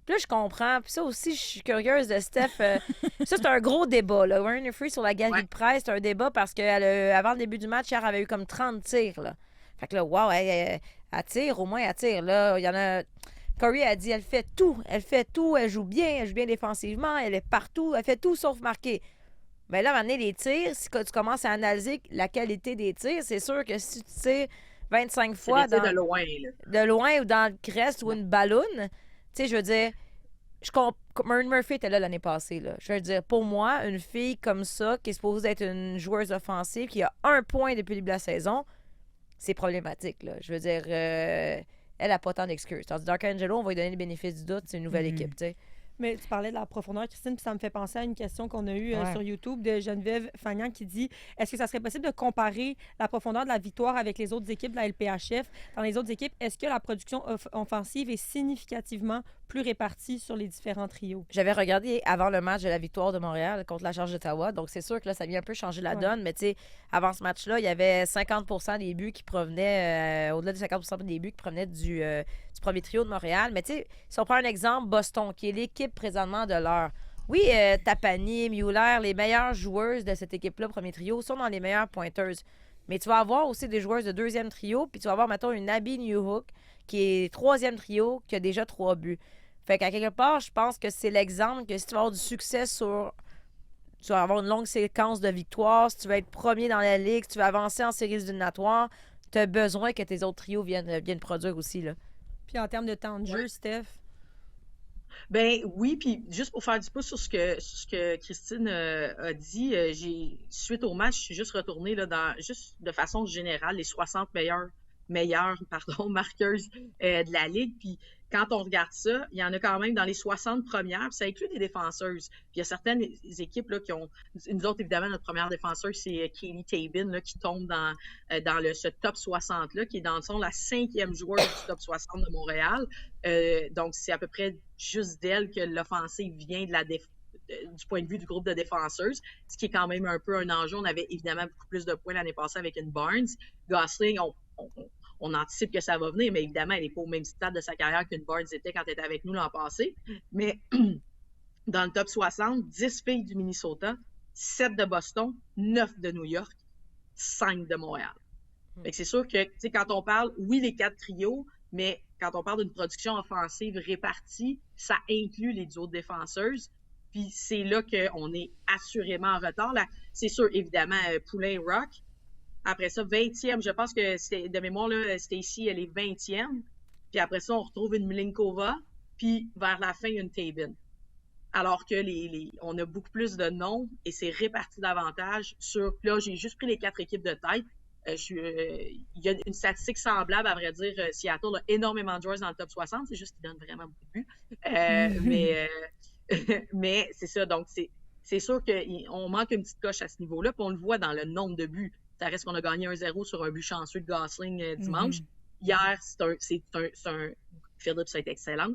Puis là, je comprends. Puis ça aussi, je suis curieuse de Steph. Ça, c'est un gros débat. Là. Maureen Murphy sur la galerie de presse, c'est un débat parce qu'avant le début du match, hier, elle avait eu comme 30 tirs. Là. Fait que là, wow, elle tire, au moins, elle tire. Là, il y en a... Corey a dit, elle fait tout, elle joue bien défensivement, elle est partout, elle fait tout sauf marquer. Mais là, à un moment donné, les tirs, si tu commences à analyser la qualité des tirs, c'est sûr que si tu tires 25 fois de loin, là. De loin ou dans le crest ou une balloune, tu sais, je veux dire, Maureen Murphy était là l'année passée, là. Je veux dire, pour moi, une fille comme ça, qui est supposée être une joueuse offensive, qui a 1 point depuis le début de la saison, c'est problématique, là. Je veux dire... elle n'a pas tant d'excuses. Tandis que Dark Angelo, on va lui donner le bénéfice du doute, c'est une nouvelle équipe, tu sais. Mais tu parlais de la profondeur, Christine, puis ça me fait penser à une question qu'on a eue sur YouTube de Geneviève Fagnan qui dit est-ce que ça serait possible de comparer la profondeur de la victoire avec les autres équipes de la LPHF? Dans les autres équipes, est-ce que la production offensive est significativement plus répartie sur les différents trios? J'avais regardé avant le match de la victoire de Montréal contre la Charge d'Ottawa, donc c'est sûr que là, ça vient un peu changer la donne, mais tu sais, avant ce match-là, il y avait 50% des buts qui provenaient, au-delà de 50% des buts qui provenaient du premier trio de Montréal. Mais tu sais, si on prend un exemple, Boston, qui est l'équipe présentement de l'heure. Oui, Tapani, Mueller, les meilleures joueuses de cette équipe-là, premier trio, sont dans les meilleures pointeuses. Mais tu vas avoir aussi des joueuses de deuxième trio, puis tu vas avoir, mettons, une Abby Newhook, qui est troisième trio, qui a déjà 3 buts. Fait qu'à quelque part, je pense que c'est l'exemple que si tu vas avoir du succès tu vas avoir une longue séquence de victoires, si tu veux être premier dans la ligue, si tu veux avancer en séries éliminatoires, tu as besoin que tes autres trios viennent produire aussi, là. Puis en termes de temps de jeu, Steph? Ben oui, puis juste pour faire du pouce sur ce que Christine a dit, suite au match, je suis juste retournée là, juste de façon générale, les 60 meilleures meilleures marqueuses de la Ligue. Puis quand on regarde ça, il y en a quand même dans les 60 premières, puis ça inclut des défenseuses. Puis il y a certaines équipes là, qui ont... Nous autres, évidemment, notre première défenseuse, c'est Katie Tabin, là, qui tombe dans ce top 60-là, qui est dans le fond la 5e joueuse du top 60 de Montréal. Donc, c'est à peu près juste d'elle que l'offensive vient de du point de vue du groupe de défenseuses, ce qui est quand même un peu un enjeu. On avait évidemment beaucoup plus de points l'année passée avec une Barnes. Gosling, on anticipe que ça va venir, mais évidemment, elle n'est pas au même stade de sa carrière qu'une Barnes était quand elle était avec nous l'an passé. Mais dans le top 60, 10 filles du Minnesota, 7 de Boston, 9 de New York, 5 de Montréal. Fait que c'est sûr que, tu sais, quand on parle, oui, les 4 trios, mais quand on parle d'une production offensive répartie, ça inclut les duos de défenseuses. Puis c'est là qu'on est assurément en retard. Là, c'est sûr, évidemment, Poulin-Rock. Après ça, 20e, je pense que de mémoire, là, Stacy, elle est 20e. Puis après ça, on retrouve une Mlinkova. Puis vers la fin, une Tabin. Alors que on a beaucoup plus de noms et c'est réparti davantage sur... Là, j'ai juste pris les 4 équipes de tête. Il y a une statistique semblable, à vrai dire. Seattle a énormément de joueurs dans le top 60. C'est juste qu'ils donnent vraiment beaucoup de buts. Mais c'est ça. Donc, c'est sûr qu'on manque une petite coche à ce niveau-là. Puis on le voit dans le nombre de buts. Ça reste qu'on a gagné 1-0 sur un but chanceux de Gosling dimanche. Hier, c'est un... Phillips a été excellent.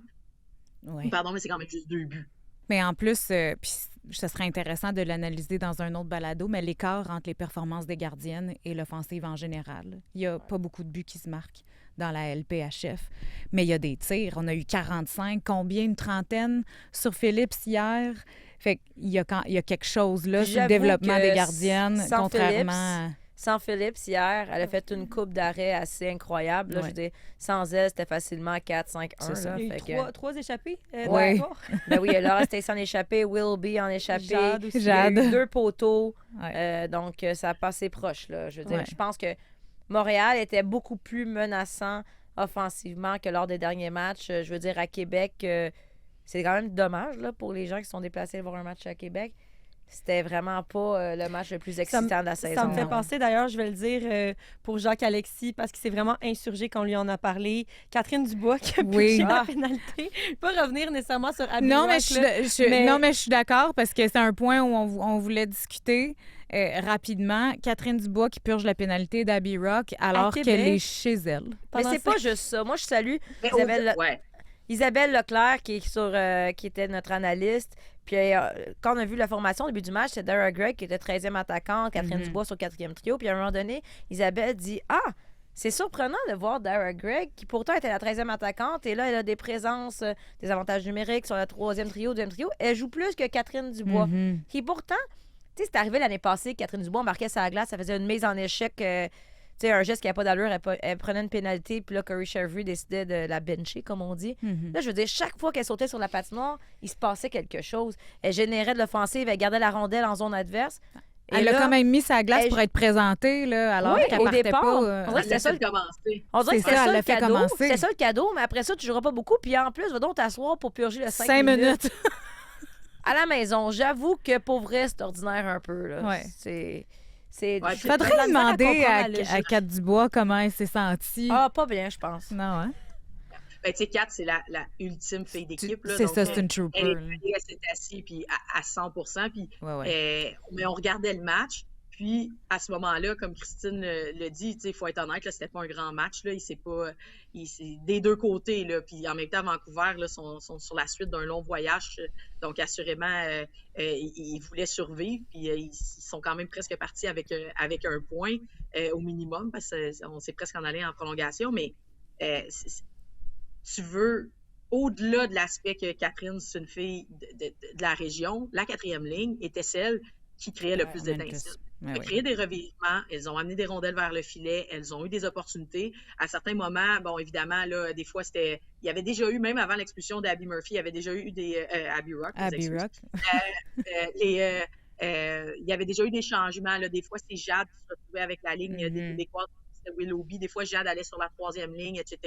Ouais. Pardon, mais c'est quand même juste 2 buts. Mais en plus, puis ce serait intéressant de l'analyser dans un autre balado, mais l'écart entre les performances des gardiennes et l'offensive en général. Il n'y a pas beaucoup de buts qui se marquent dans la LPHF, mais il y a des tirs. On a eu 45, combien? Une trentaine sur Phillips hier. Fait qu'il y a quelque chose là sur le développement des gardiennes, contrairement... Sans Phillips, hier, elle a fait une coupe d'arrêt assez incroyable. Là, je veux dire, sans elle, c'était facilement 4-5-1. C'est ça. Il y a eu 3 échappés. Oui. Ben oui, Laura Stacy en échappé, Wilby en échappé. Jade aussi. Il y a eu 2 poteaux. Ouais. Donc, ça a passé proche. Là. Je veux dire, Ouais. je pense que Montréal était beaucoup plus menaçant offensivement que lors des derniers matchs. Je veux dire, à Québec, c'est quand même dommage là, pour les gens qui sont déplacés voir un match à Québec. C'était vraiment pas le match le plus excitant de la saison. Ça me fait penser, d'ailleurs, je vais le dire pour Jacques-Alexis, parce qu'il s'est vraiment insurgé quand on lui en a parlé. Catherine Dubois qui a purgé la pénalité. Je ne vais pas revenir nécessairement sur Abby Non, Rock, mais je suis d'accord parce que c'est un point où on voulait discuter rapidement. Catherine Dubois qui purge la pénalité d'Abby Rock alors qu'elle est chez elle. Mais c'est pas juste ça. Moi, je salue Isabelle Leclerc qui était notre analyste. Puis quand on a vu la formation au début du match, c'était Dara Gregg qui était 13e attaquant, Catherine Dubois sur 4e trio. Puis à un moment donné, Isabelle dit « Ah, c'est surprenant de voir Dara Gregg, qui pourtant était la 13e attaquante, et là, elle a des présences, des avantages numériques sur la 3e trio, 2e trio. Elle joue plus que Catherine Dubois. Qui pourtant, tu sais, c'est arrivé l'année passée, Catherine Dubois marquait sa glace, ça faisait une mise en échec... tu sais, un geste qui n'avait pas d'allure, elle prenait une pénalité, puis là, Corey Shervry décidait de la bencher, comme on dit. Là, je veux dire, chaque fois qu'elle sautait sur la patinoire, il se passait quelque chose. Elle générait de l'offensive, elle gardait la rondelle en zone adverse. Elle a quand même mis sa glace pour être présentée, là, alors qu'elle au partait départ, pas. on dirait que c'était ça le cadeau. C'était ça le cadeau, mais après ça, tu joueras pas beaucoup. Puis en plus, va donc t'asseoir pour purger le 5 minutes. À la maison, j'avoue que pour vrai, c'est ordinaire un peu. Là. Ouais. Il faudrait demander à Kat Dubois comment elle s'est sentie. Ah, pas bien, je pense. Non, hein? Ben, tu sais, Kat, c'est la ultime fille d'équipe. C'est ça, c'est une trooper. Elle s'est assise puis à 100%. Puis, mais on regardait le match. Puis, à ce moment-là, comme Christine le dit, il faut être honnête, c'était pas un grand match. Là, c'est des deux côtés. Là, puis en même temps, Vancouver là, sont sur la suite d'un long voyage. Donc, assurément, ils voulaient survivre. Puis, ils sont quand même presque partis avec un point au minimum, parce qu'on s'est presque en allé en prolongation. Mais tu veux, au-delà de l'aspect que Catherine, c'est une fille de la région, la 4e ligne était celle qui créait le plus d'étincelles. Elle a créé des revirements, elles ont amené des rondelles vers le filet, elles ont eu des opportunités. À certains moments, bon, évidemment, là, des fois, il y avait déjà eu, même avant l'expulsion d'Abby Murphy, il y avait déjà eu des... Abby Rock. Il y avait déjà eu des changements. Là. Des fois, c'était Jade qui se retrouvait avec la ligne des quadres, c'était Willoughby. Des fois, Jade allait sur la 3e ligne, etc.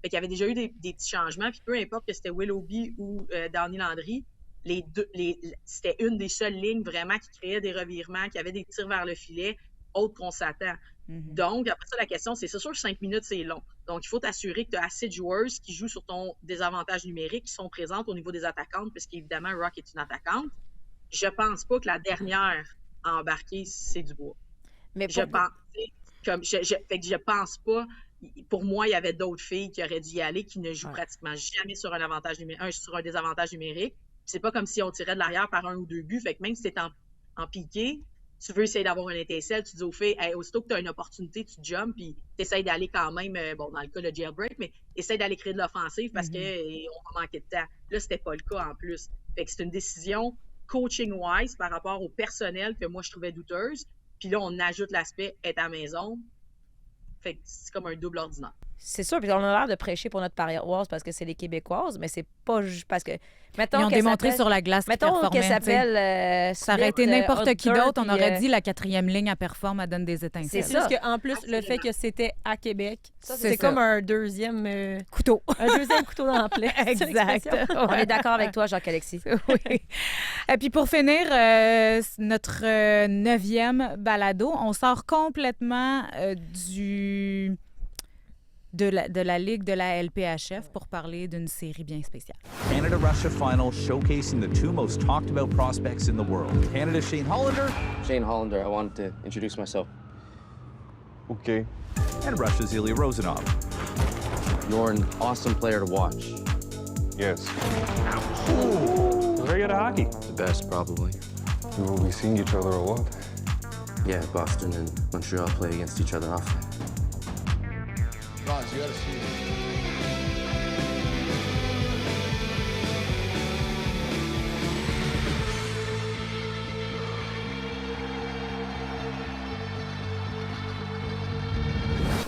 Fait qu'il y avait déjà eu des petits changements. Puis peu importe que c'était Willoughby ou Dani Landry, c'était une des seules lignes vraiment qui créait des revirements, qui avait des tirs vers le filet. autre qu'on s'attend. Donc, après ça, la question, c'est sûr que 5 minutes, c'est long. Donc, il faut t'assurer que tu as assez de joueuses qui jouent sur ton désavantage numérique, qui sont présentes au niveau des attaquantes, puisqu'évidemment, Rock est une attaquante. Je pense pas que la dernière à embarquer, c'est Dubois. Mais Je pense pas. Pour moi, il y avait d'autres filles qui auraient dû y aller qui ne jouent pratiquement jamais sur sur un désavantage numérique. C'est pas comme si on tirait de l'arrière par 1 ou 2 buts. Fait que même si t'es en piqué, tu veux essayer d'avoir une étincelle, tu dis aux filles, hey, aussitôt que tu as une opportunité, tu jumps, puis tu essaies d'aller quand même, dans le cas de jailbreak, mais essaie d'aller créer de l'offensive parce qu'on va manquer de temps. Là, c'était pas le cas en plus. Fait que c'est une décision coaching-wise par rapport au personnel que moi, je trouvais douteuse. Puis là, on ajoute l'aspect être à la maison. Fait que c'est comme un double ordinaire. C'est sûr, puis on a l'air de prêcher pour notre paroisse parce que c'est les Québécoises, mais c'est pas juste parce que... Ils ont démontré sur la glace qu'ils performaient. Mettons qu'elle s'appelle... ça aurait été n'importe qui d'autre, on aurait dit la 4e ligne, elle performe, elle donne des étincelles. C'est juste qu'en plus, le fait que c'était à Québec, c'est comme un deuxième... couteau. Un deuxième couteau dans la plaie. Exact. On est d'accord avec toi, Jacques-Alexis. Oui. Et puis pour finir, notre 9e balado, on sort complètement de la Ligue de la LPHF pour parler d'une série bien spéciale. Canada-Russia final showcasing the 2 most talked about prospects in the world. Canada's Shane Hollander. Shane Hollander, I wanted to introduce myself. Okay. And Russia's Ilya Rozanov. You're an awesome player to watch. Yes. Very good at hockey. The best, probably. We will be seeing each other a lot. Yeah, Boston and Montreal play against each other often. Guys, you gotta see it.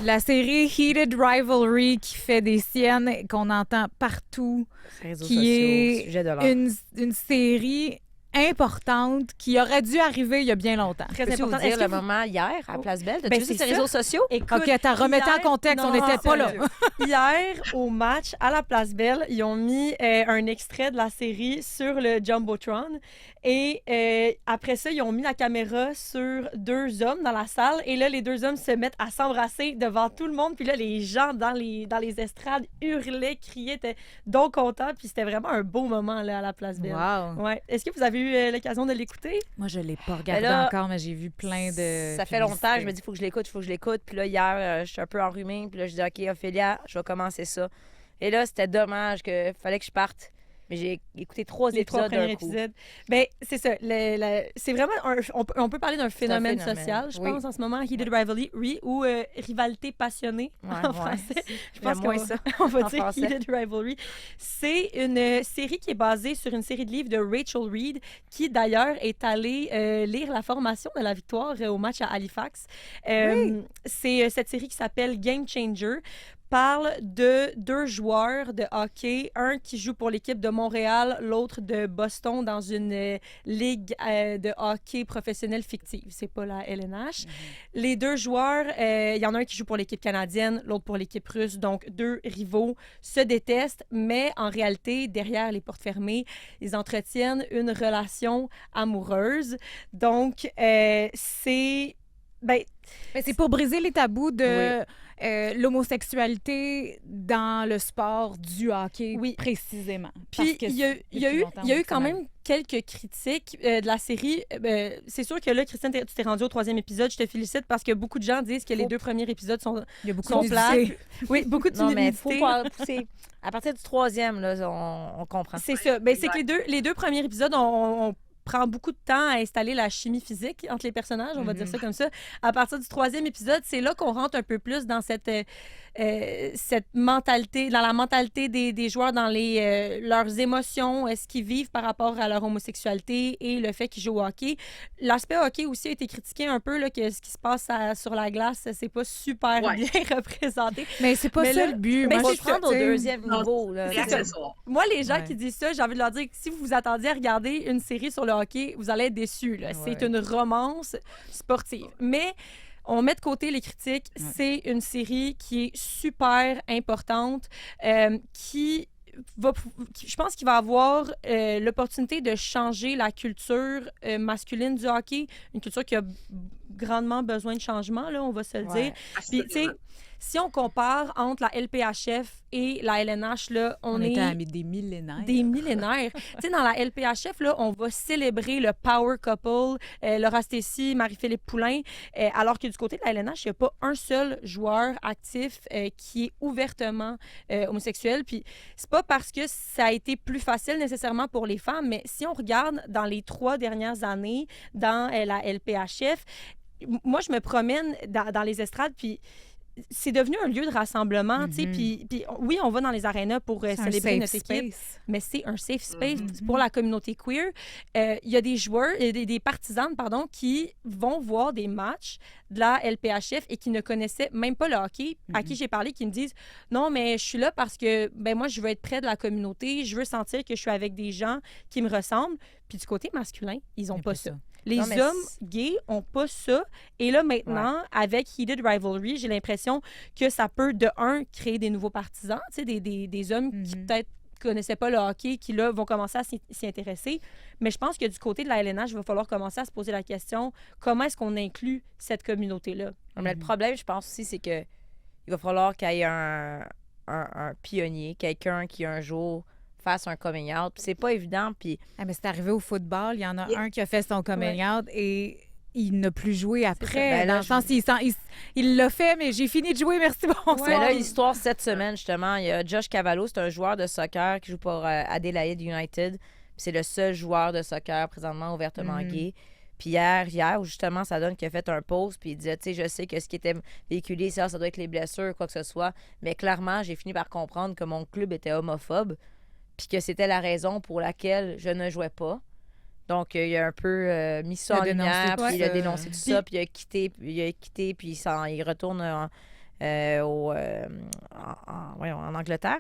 La série Heated Rivalry qui fait des siennes, qu'on entend partout, qui est une série importante qui aurait dû arriver il y a bien longtemps. Très important. Est-ce que le moment hier à Place Belle, t'as-tu vu ces réseaux sociaux? Écoute, OK, t'as remetté en contexte, on n'était pas là. Hier, au match à la Place Belle, ils ont mis un extrait de la série sur le Jumbotron. Et après ça, ils ont mis la caméra sur 2 hommes dans la salle. Et là, les 2 hommes se mettent à s'embrasser devant tout le monde. Puis là, les gens dans les estrades hurlaient, criaient, étaient donc contents. Puis c'était vraiment un beau moment là, à la Place Belle. Wow. Ouais. Est-ce que vous avez eu l'occasion de l'écouter? Moi, je ne l'ai pas regardé encore, mais j'ai vu plein de... Ça fait longtemps, je me dis, il faut que je l'écoute. Puis là, hier, je suis un peu enrhumée. Puis là, je dis, OK, Ophélia, je vais commencer ça. Et là, c'était dommage qu'il fallait que je parte. Mais j'ai écouté 3 épisodes d'un coup. Bien, c'est ça. C'est vraiment... On peut parler d'un phénomène social, je pense, en ce moment, Heated Rivalry ou rivalité passionnée en français. Je pense qu'on va dire Heated Rivalry. C'est une série qui est basée sur une série de livres de Rachel Reed, qui d'ailleurs est allée lire la formation de la victoire au match à Halifax. C'est cette série qui s'appelle Game Changer. Parle de 2 joueurs de hockey, un qui joue pour l'équipe de Montréal, l'autre de Boston dans une ligue de hockey professionnelle fictive. C'est pas la LNH. Les 2 joueurs, il y en a un qui joue pour l'équipe canadienne, l'autre pour l'équipe russe. Donc, 2 rivaux se détestent, mais en réalité, derrière les portes fermées, ils entretiennent une relation amoureuse. Donc, c'est... Mais c'est pour briser les tabous de l'homosexualité dans le sport du hockey, précisément. Puis il y a eu quand même quelques critiques de la série. C'est sûr que là, Christine, tu t'es rendue au 3e épisode. Je te félicite parce que beaucoup de gens disent que les 2 premiers épisodes sont plates. Oui, beaucoup de nudité. Mais faut pas pousser. À partir du 3e, là, on comprend. C'est ça. Ben, c'est que les deux premiers épisodes, on prend beaucoup de temps à installer la chimie physique entre les personnages, on va dire ça comme ça. À partir du 3e épisode, c'est là qu'on rentre un peu plus dans cette mentalité, dans la mentalité des joueurs, dans leurs émotions, ce qu'ils vivent par rapport à leur homosexualité et le fait qu'ils jouent au hockey. L'aspect hockey aussi a été critiqué un peu, là, que ce qui se passe sur la glace, c'est pas super bien représenté. Mais c'est pas ça le but. Mais c'est prendre au 2e niveau. Là. Moi, les gens qui disent ça, j'ai envie de leur dire que si vous vous attendiez à regarder une série sur le hockey, vous allez être déçus. Là. C'est une romance sportive. Mais on met de côté les critiques. C'est une série qui est super importante, qui je pense qu'il va avoir l'opportunité de changer la culture masculine du hockey, une culture qui a grandement besoin de changement, là, on va se le dire. Puis, tu sais, si on compare entre la LPHF et la LNH, là, on est était des millénaires. Des millénaires. Tu sais, dans la LPHF, là, on va célébrer le power couple, Laura Stacey, Marie-Philippe Poulain, alors que du côté de la LNH, il n'y a pas un seul joueur actif qui est ouvertement homosexuel. Puis c'est pas parce que ça a été plus facile nécessairement pour les femmes, mais si on regarde dans les 3 dernières années dans la LPHF, moi, je me promène dans les estrades, puis c'est devenu un lieu de rassemblement, tu sais, puis oui, on va dans les arénas pour célébrer notre équipe, mais c'est un safe space pour la communauté queer. Il y a des joueurs, des partisanes, pardon, qui vont voir des matchs de la LPHF et qui ne connaissaient même pas le hockey, à qui j'ai parlé, qui me disent « Non, mais je suis là parce que ben moi, je veux être près de la communauté, je veux sentir que je suis avec des gens qui me ressemblent. » Puis du côté masculin, ils n'ont pas ça. Les hommes gays ont pas ça. Et là, maintenant, avec Heated Rivalry, j'ai l'impression que ça peut, de un, créer des nouveaux partisans, tu sais, des hommes qui peut-être connaissaient pas le hockey, qui, là, vont commencer à s'y intéresser. Mais je pense que du côté de la LNH, il va falloir commencer à se poser la question, comment est-ce qu'on inclut cette communauté-là? Mais le problème, je pense aussi, c'est que il va falloir qu'il y ait un pionnier, quelqu'un qui, un jour, fasse un coming out. Puis c'est pas évident. Puis mais c'est arrivé au football. Il y en a un qui a fait son coming out et il n'a plus joué après. Dans le sens, il l'a fait, mais j'ai fini de jouer, merci, bonsoir. Mais là, l'histoire cette semaine, justement, il y a Josh Cavallo, c'est un joueur de soccer qui joue pour Adelaide United. Puis c'est le seul joueur de soccer présentement ouvertement gay. Puis hier, où justement, ça donne qu'il a fait un post, puis il disait, tu sais, je sais que ce qui était véhiculé, ça doit être les blessures, quoi que ce soit. Mais clairement, j'ai fini par comprendre que mon club était homophobe, puis que c'était la raison pour laquelle je ne jouais pas. Donc, il a un peu mis ça en lumière, puis il a dénoncé tout ça, puis il a quitté, puis il retourne en Angleterre.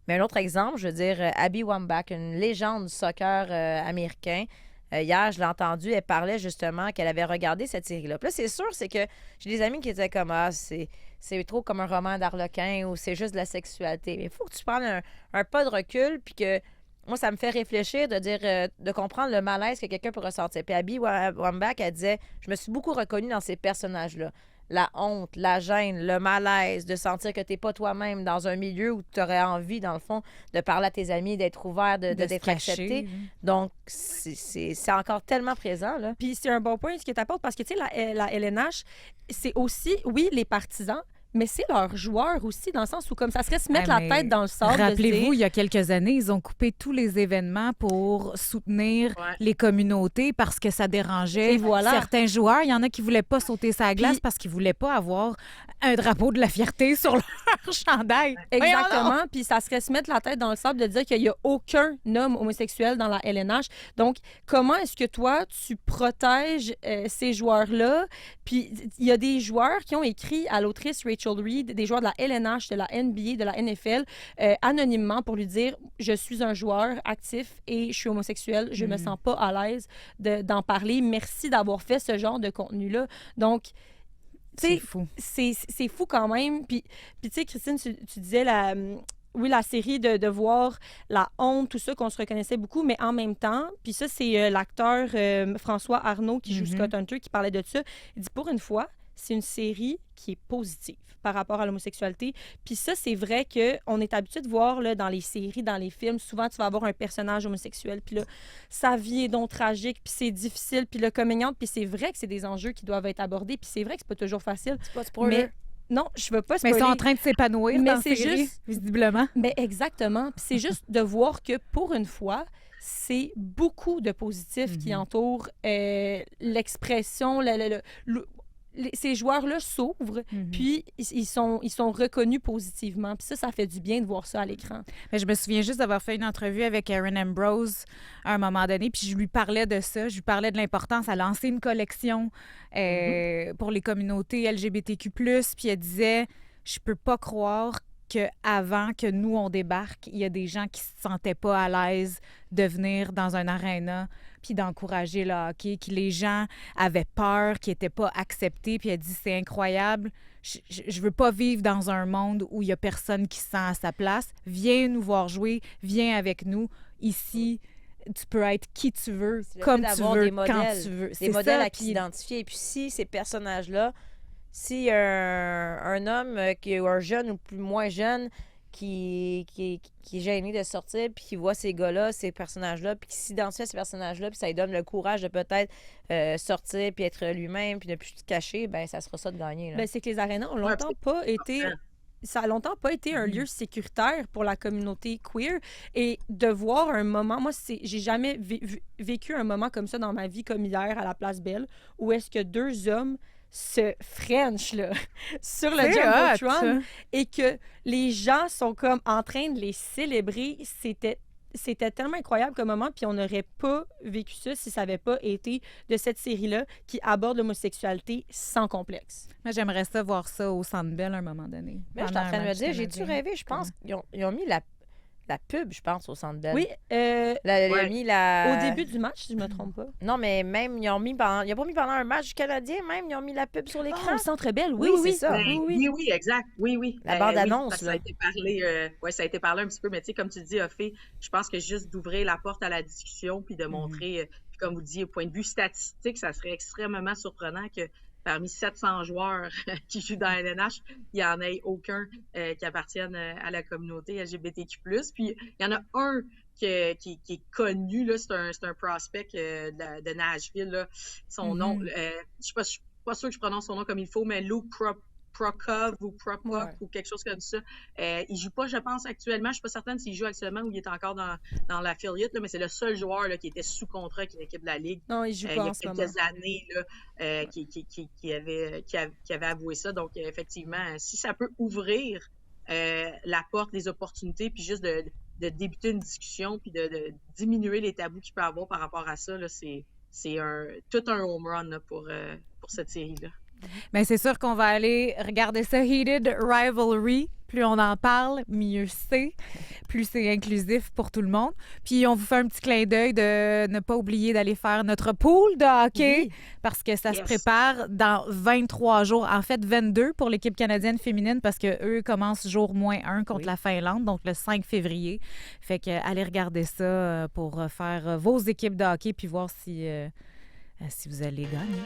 Mais un autre exemple, je veux dire, Abby Wambach, une légende du soccer américain. Hier, je l'ai entendue, elle parlait justement qu'elle avait regardé cette série-là. Puis là, c'est sûr, c'est que j'ai des amis qui étaient comme « Ah, c'est trop comme un roman d'Arlequin ou c'est juste de la sexualité. » Mais il faut que tu prennes un pas de recul, puis que moi, ça me fait réfléchir de dire, de comprendre le malaise que quelqu'un peut ressentir. Puis Abby Wambach, elle disait « Je me suis beaucoup reconnue dans ces personnages-là. La honte, la gêne, le malaise, de sentir que tu n'es pas toi-même dans un milieu où tu aurais envie, dans le fond, de parler à tes amis, d'être ouvert, d'être accepté. » Donc, c'est encore tellement présent, là. Puis c'est un bon point ce que tu apportes, parce que, tu sais, la LNH, c'est aussi, oui, les partisans, mais c'est leurs joueurs aussi, dans le sens où, comme ça serait se mettre la tête dans le sable. Rappelez-vous, il y a quelques années, ils ont coupé tous les événements pour soutenir les communautés parce que ça dérangeait certains joueurs. Il y en a qui ne voulaient pas sauter sa glace parce qu'ils ne voulaient pas avoir un drapeau de la fierté sur leur chandail. Exactement. Puis ça serait se mettre la tête dans le sable de dire qu'il n'y a aucun homme homosexuel dans la LNH. Donc, comment est-ce que toi, tu protèges ces joueurs-là? Puis il y a des joueurs qui ont écrit à l'autrice Rachel Reed, des joueurs de la LNH, de la NBA, de la NFL, anonymement pour lui dire « Je suis un joueur actif et je suis homosexuel. Je me sens pas à l'aise d'en parler. Merci d'avoir fait ce genre de contenu-là. » Donc, c'est fou. C'est fou quand même. Puis tu sais, Christine, tu disais la série de voir la honte, tout ça, qu'on se reconnaissait beaucoup, mais en même temps, puis ça, c'est l'acteur François Arnaud qui joue Scott Hunter qui parlait de ça. Il dit, pour une fois, c'est une série qui est positive par rapport à l'homosexualité. Puis ça, c'est vrai qu'on est habitué de voir là, dans les séries, dans les films, souvent, tu vas avoir un personnage homosexuel, puis là, sa vie est donc tragique, puis c'est difficile, puis le coming out, puis c'est vrai que c'est des enjeux qui doivent être abordés, puis c'est vrai que c'est pas toujours facile. C'est pas spoiler. Non, je veux pas spoiler. Mais ils sont en train de s'épanouir dans la série, visiblement. Mais exactement. Puis c'est juste de voir que, pour une fois, c'est beaucoup de positifs qui entourent l'expression, ces joueurs-là s'ouvrent, puis ils sont reconnus positivement. Puis ça fait du bien de voir ça à l'écran. Mais je me souviens juste d'avoir fait une entrevue avec Erin Ambrose à un moment donné, puis je lui parlais de ça, je lui parlais de l'importance à lancer une collection pour les communautés LGBTQ+, puis elle disait « Je peux pas croire qu'avant que nous, on débarque, il y a des gens qui se sentaient pas à l'aise de venir dans un aréna puis d'encourager le hockey, que les gens avaient peur, qui n'étaient pas acceptés. Puis elle dit, c'est incroyable je veux pas vivre dans un monde où il y a personne qui se sent à sa place. Viens nous voir jouer, viens avec nous. Ici, tu peux être qui tu veux, C'est le comme fait tu d'avoir veux, des quand modèles, tu veux. Des C'est modèles ça, à qui puis- s'identifier. Et puis si ces personnages-là, si un homme ou un jeune ou plus moins jeune qui est gêné de sortir puis qui voit ces gars-là, ces personnages-là, puis qui s'identifie à ces personnages-là, puis ça lui donne le courage de peut-être sortir puis être lui-même puis ne plus se cacher, ben ça sera ça de gagner. Là. Ben, c'est que les arénas ont Ouais, longtemps pas été... important. Ça a longtemps pas été un lieu sécuritaire pour la communauté queer. Et de voir un moment... Moi, j'ai jamais vécu un moment comme ça dans ma vie, comme hier, à la Place Belle, où est-ce que deux hommes se French, là, sur le C'est Jumbotron, hot. et que les gens sont comme en train de les célébrer. C'était tellement incroyable comme moment, puis on n'aurait pas vécu ça si ça n'avait pas été de cette série-là qui aborde l'homosexualité sans complexe. Moi, j'aimerais ça voir ça au Centre Bell à un moment donné. Mais je suis pendant en train un de me match dire, j'ai-tu canadien. rêvé? Je pense qu'ils ont mis la pub, je pense, au Centre Bell. Oui, Ils ont mis la... au début du match, si je me trompe pas. Non, mais même, ils ont pas mis pendant un match canadien, même, ils ont mis la pub sur l'écran. Ah, au Centre Bell, oui, Oui, oui, c'est ça. oui, oui. Oui, oui, exact. Oui, oui. La bande-annonce, parce que là. ça a été parlé, ça a été parlé un petit peu, mais tu sais, comme tu dis, Offé, je pense que juste d'ouvrir la porte à la discussion puis de montrer, puis comme vous disiez, au point de vue statistique, ça serait extrêmement surprenant que parmi 700 joueurs qui jouent dans la LNH, il n'y en ait aucun qui appartienne à la communauté LGBTQ+. Puis il y en a un qui est connu, là, c'est un prospect de Nashville. Là. Son nom, je suis pas sûre que je prononce son nom comme il faut, mais Luke Prokop ou Prokop Ouais. ou quelque chose comme ça. Il joue pas, je pense, actuellement. Je suis pas certaine s'il joue actuellement ou il est encore dans l'affiliate, là, mais c'est le seul joueur là, qui était sous contrat avec l'équipe de la Ligue. Non, il joue Il y pas a en ce moment. quelques années là, qui avait avoué ça. Donc, effectivement, si ça peut ouvrir la porte, les opportunités, puis juste de débuter une discussion, puis de diminuer les tabous qu'il peut y avoir par rapport à ça, là, c'est tout un home run là, pour cette série-là. Bien, c'est sûr qu'on va aller regarder ça. Heated Rivalry. Plus on en parle, mieux c'est. Plus c'est inclusif pour tout le monde. Puis on vous fait un petit clin d'œil de ne pas oublier d'aller faire notre pool de hockey parce que ça se Yes. prépare dans 23 jours. En fait, 22 pour l'équipe canadienne féminine parce qu'eux commencent jour -1 contre la Finlande, donc le 5 février. Fait que allez regarder ça pour faire vos équipes de hockey puis voir si vous allez gagner.